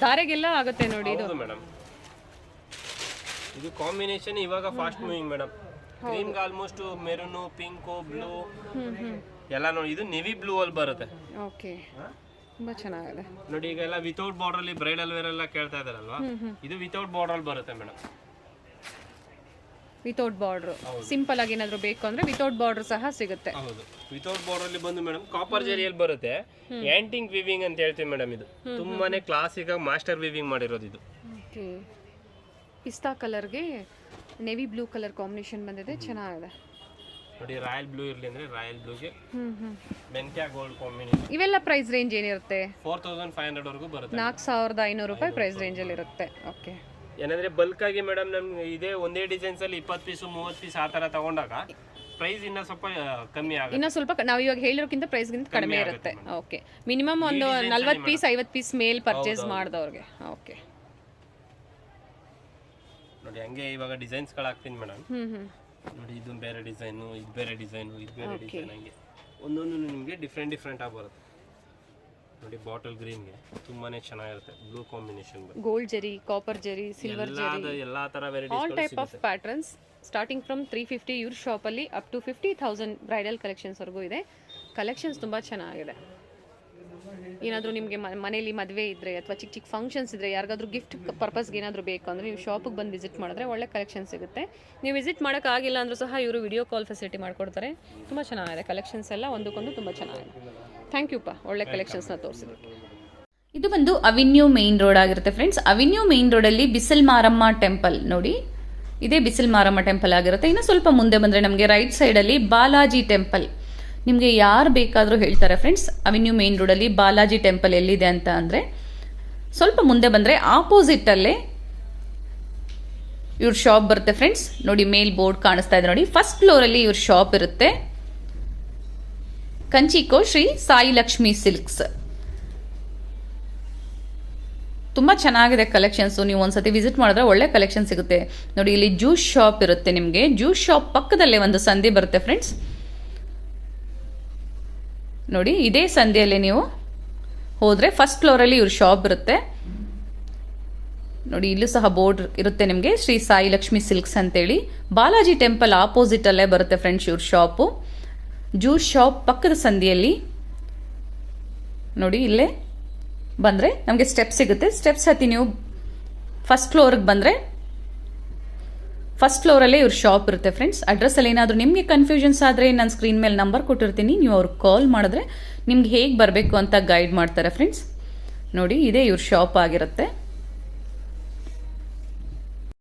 ದಾರೆಗೆಲ್ಲ ಆಗುತ್ತೆ ನೋಡಿ ಇದು ಮೇಡಮ್. ಇದು ಕಾಂಬಿನೇಷನ್ ಇವಾಗ ಫಾಸ್ಟ್ ಮೂವಿಂಗ್ ಮೇಡಮ್. ಕ್ರೀಮ್ ಗೆ ಆಲ್ಮೋಸ್ಟ್ ಮೆರೂನ್, ಪಿಂಕ್, ಬ್ಲೂ ಎಲ್ಲ ನೋಡಿ. ಇದು ನೇವಿ ಬ್ಲೂ ಅಲ್ಲಿ ಬರುತ್ತೆ. ಓಕೆ, ತುಂಬಾ ಚೆನ್ನಾಗಿದೆ ನೋಡಿ. ಈಗ ಎಲ್ಲ ವಿತೌಟ್ ಬಾರ್ಡರ್ ಅಲ್ಲಿ ಬ್ರೈಡಲ್ ವೇರ್ ಎಲ್ಲ ಕೇಳ್ತಾ ಇದಾರಲ್ವಾ, ಇದು ವಿತೌಟ್ ಬಾರ್ಡರ್ ಅಲ್ಲಿ ಬರುತ್ತೆ ಮೇಡಮ್. ವಿತೌಟ್ ಬಾರ್ಡರ್ ಸಿಂಪಲ್ ಆಗಿ ಏನಾದ್ರು ಬೇಕು ಅಂದ್ರೆ ವಿತೌಟ್ ಬಾರ್ಡರ್ ಸಹ ಸಿಗುತ್ತೆ. ಹೌದು, ವಿತೌಟ್ ಬಾರ್ಡರ್ ಅಲ್ಲಿ ಬಂದು ಮೇಡಮ್ ಕಾಪರ್ ಜರಿಯಲ್ಲಿ ಬರುತ್ತೆ. ಆಂಟಿಕ್ ವಿವಿಂಗ್ ಅಂತ ಹೇಳ್ತೀವಿ ಮೇಡಮ್. ಇದು ತುಂಬಾನೇ ಕ್ಲಾಸಿಕ್ ಆಗಿ ಮಾಸ್ಟರ್ ವಿವಿಂಗ್ ಮಾಡಿರೋದು ಇದು. ಓಕೆ, ಪಿಸ್ತಾ ಕಲರ್ಗೆ ನೇವಿ ಬ್ಲೂ ಕಲರ್ ಕಾಂಬಿನೇಷನ್ ಬಂದಿದೆ, ಚೆನ್ನಾಗಿದೆ ನೋಡಿ. ರಾಯಲ್ ಬ್ಲೂ ಇರ್ಲಿ ಅಂದ್ರೆ ರಾಯಲ್ ಬ್ಲೂಗೆ ಮೆಂತ್ಯ ಗೋಲ್ಡ್ ಕಾಂಬಿನೇಷನ್. ಇವೆಲ್ಲ ಪ್ರೈಸ್ ರೇಂಜ್ ಏನಿರುತ್ತೆ? 4500 ವರೆಗೂ ಬರುತ್ತೆ. 4500 ರೂಪಾಯಿ ಪ್ರೈಸ್ ರೇಂಜ್ ಅಲ್ಲಿ ಇರುತ್ತೆ. ಓಕೆ, ಏನಂದ್ರೆ ಬಲ್ಕ್ ಆಗಿ ಮೇಡಮ್ ನಮ್ಗೆ ಇದೇ ಒಂದೇ ಡಿಸೈನ್ಸ್ ಅಲ್ಲಿ 20 ಪೀಸ್ 30 ಪೀಸ್ ಆ ತರ ತಗೊಂಡಾಗ ಪ್ರೈಸ್ ಇನ್ನ ಸ್ವಲ್ಪ ಕಮ್ಮಿ ಆಗುತ್ತೆ. ಇನ್ನ ಸ್ವಲ್ಪ ನಾವು ಇವಾಗ ಹೇಳಿರೋಕ್ಕಿಂತ ಪ್ರೈಸ್ ಗಿಂತ ಕಡಿಮೆ ಇರುತ್ತೆ. ಓಕೆ, ಮಿನಿಮಮ್ ಒಂದು 40 ಪೀಸ್ 50 ಪೀಸ್ ಮೇಲ್ ಪರ್ಚೇಸ್ ಮಾಡಿದವ್ರಿಗೆ. ಓಕೆ ನೋಡಿ, ಹಂಗೆ ಇವಾಗ ಡಿಸೈನ್ಸ್ ಗಳು ಹಾಕ್ತೀನಿ ಮೇಡಮ್. ನೋಡಿ, ಇದು ಬೇರೆ ಡಿಸೈನು, ಇದು ಬೇರೆ ಡಿಸೈನು, ಇದು ಬೇರೆ ಡಿಸೈನ್, ಹಂಗೆ ಒಂದೊಂದು ನಿಮಗೆ ಡಿಫ್ರೆಂಟ್ ಆಗಿ ಬರುತ್ತೆ. ನೋಡಿ, ಬಾಟಲ್ ಗ್ರೀನ್ಗೆ ತುಂಬಾನೇ ಚೆನ್ನಾಗಿರುತ್ತೆ. ಬ್ಲೂ ಕಾಂಬಿನೇಷನ್, ಗೋಲ್ಡ್ ಜರಿ, ಕಾಪರ್ ಜರಿ, ಸಿಲ್ವರ್ ಜರಿ, ಎಲ್ಲಾ ತರ varieties, all type of patterns starting from 350 ಇವ್ರ ಶಾಪಲ್ಲಿ ಅಪ್ ಟು 50,000 ಬ್ರೈಡಲ್ ಕಲೆಕ್ಷನ್ಸ್ ವರೆಗೂ ಇದೆ. ಕಲೆಕ್ಷನ್ಸ್ ತುಂಬ ಚೆನ್ನಾಗಿದೆ. ಏನಾದರೂ ನಿಮಗೆ ಮನೇಲಿ ಮದುವೆ ಇದ್ದರೆ ಅಥವಾ ಚಿಕ್ಕ ಚಿಕ್ಕ ಫಂಕ್ಷನ್ಸ್ ಇದ್ದರೆ, ಯಾರಿಗಾದ್ರೂ ಗಿಫ್ಟ್ ಪರ್ಪಸ್ಗೆ ಏನಾದರೂ ಬೇಕು ಅಂದರೆ ನೀವು ಶಾಪಿಗೆ ಬಂದು ವಿಸಿಟ್ ಮಾಡಿದ್ರೆ ಒಳ್ಳೆ ಕಲೆಕ್ಷನ್ ಸಿಗುತ್ತೆ. ನೀವು ವಿಸಿಟ್ ಮಾಡೋಕ್ಕಾಗಿಲ್ಲ ಅಂದರೂ ಸಹ ಇವರು ವಿಡಿಯೋ ಕಾಲ್ ಫೆಸಿಲಿಟಿ ಮಾಡಿಕೊಡ್ತಾರೆ. ತುಂಬ ಚೆನ್ನಾಗಿದೆ ಕಲೆಕ್ಷನ್ಸ್ ಎಲ್ಲ, ಒಂದಕ್ಕೊಂದು ತುಂಬ ಚೆನ್ನಾಗಿದೆ. ಥ್ಯಾಂಕ್ ಯು ಒಳ್ಳೆ ಕಲೆಕ್ಷನ್ಸ್ನ ತೋರಿಸಿದ್ದಕ್ಕೆ. ಇದು ಬಂದು ಅವಿನ್ಯೂ ಮೇನ್ ರೋಡ್ ಆಗಿರುತ್ತೆ ಫ್ರೆಂಡ್ಸ್. ಅವಿನ್ಯೂ ಮೇನ್ ರೋಡಲ್ಲಿ ಬಿಸಿಲ್ ಮಾರಮ್ಮ ಟೆಂಪಲ್ ನೋಡಿ, ಇದೇ ಬಿಸಿಲ್ ಮಾರಮ್ಮ ಟೆಂಪಲ್ ಆಗಿರುತ್ತೆ. ಇನ್ನು ಸ್ವಲ್ಪ ಮುಂದೆ ಬಂದರೆ ನಮಗೆ ರೈಟ್ ಸೈಡಲ್ಲಿ ಬಾಲಾಜಿ ಟೆಂಪಲ್. ನಿಮಗೆ ಯಾರು ಬೇಕಾದರೂ ಹೇಳ್ತಾರೆ ಫ್ರೆಂಡ್ಸ್, ಅವಿನ್ಯೂ ಮೇನ್ ರೋಡಲ್ಲಿ ಬಾಲಾಜಿ ಟೆಂಪಲ್ ಎಲ್ಲಿದೆ ಅಂತ ಅಂದರೆ ಸ್ವಲ್ಪ ಮುಂದೆ ಬಂದರೆ ಆಪೋಸಿಟಲ್ಲೇ ಇವ್ರ ಶಾಪ್ ಬರುತ್ತೆ ಫ್ರೆಂಡ್ಸ್. ನೋಡಿ, ಮೇಲ್ ಬೋರ್ಡ್ ಕಾಣಿಸ್ತಾ ಇದೆ ನೋಡಿ. ಫಸ್ಟ್ ಫ್ಲೋರಲ್ಲಿ ಇವ್ರ ಶಾಪ್ ಇರುತ್ತೆ. ಕಂಚಿಕೋ ಶ್ರೀ ಸಾಯಿ ಲಕ್ಷ್ಮಿ ಸಿಲ್ಕ್ಸ್. ತುಂಬ ಚೆನ್ನಾಗಿದೆ ಕಲೆಕ್ಷನ್ಸು. ನೀವು ಒಂದ್ಸತಿ ವಿಸಿಟ್ ಮಾಡಿದ್ರೆ ಒಳ್ಳೆ ಕಲೆಕ್ಷನ್ ಸಿಗುತ್ತೆ. ನೋಡಿ, ಇಲ್ಲಿ ಜ್ಯೂಸ್ ಶಾಪ್ ಇರುತ್ತೆ ನಿಮಗೆ. ಜ್ಯೂಸ್ ಶಾಪ್ ಪಕ್ಕದಲ್ಲೇ ಒಂದು ಸಂಧಿ ಬರುತ್ತೆ ಫ್ರೆಂಡ್ಸ್. ನೋಡಿ, ಇದೇ ಸಂಧಿಯಲ್ಲಿ ನೀವು ಹೋದರೆ ಫಸ್ಟ್ ಫ್ಲೋರಲ್ಲಿ ಇವ್ರ ಶಾಪ್ ಇರುತ್ತೆ ನೋಡಿ. ಇಲ್ಲೂ ಸಹ ಬೋರ್ಡ್ ಇರುತ್ತೆ ನಿಮಗೆ, ಶ್ರೀ ಸಾಯಿ ಲಕ್ಷ್ಮಿ ಸಿಲ್ಕ್ಸ್ ಅಂತೇಳಿ. ಬಾಲಾಜಿ ಟೆಂಪಲ್ ಆಪೋಸಿಟಲ್ಲೇ ಬರುತ್ತೆ ಫ್ರೆಂಡ್ಸ್ ಇವ್ರ ಶಾಪು. ಜ್ಯೂಸ್ ಶಾಪ್ ಪಕ್ಕದ ಸಂಧಿಯಲ್ಲಿ ನೋಡಿ, ಇಲ್ಲೇ ಬಂದರೆ ನಮಗೆ ಸ್ಟೆಪ್ ಸಿಗುತ್ತೆ. ಸ್ಟೆಪ್ಸ್ ಹತ್ತಿ ನೀವು ಫಸ್ಟ್ ಫ್ಲೋರ್ಗೆ ಬಂದರೆ ಫಸ್ಟ್ ಫ್ಲೋರಲ್ಲೇ ಇವ್ರ ಶಾಪ್ ಇರುತ್ತೆ ಫ್ರೆಂಡ್ಸ್. ಅಡ್ರೆಸ್ಸಲ್ಲಿ ಏನಾದರೂ ನಿಮಗೆ ಕನ್ಫ್ಯೂಷನ್ಸ್ ಆದರೆ ನಾನು ಸ್ಕ್ರೀನ್ ಮೇಲೆ ನಂಬರ್ ಕೊಟ್ಟಿರ್ತೀನಿ, ನೀವು ಅವ್ರಿಗೆ ಕಾಲ್ ಮಾಡಿದ್ರೆ ನಿಮ್ಗೆ ಹೇಗೆ ಬರಬೇಕು ಅಂತ ಗೈಡ್ ಮಾಡ್ತಾರೆ ಫ್ರೆಂಡ್ಸ್. ನೋಡಿ, ಇದೇ ಇವ್ರ ಶಾಪ್ ಆಗಿರುತ್ತೆ.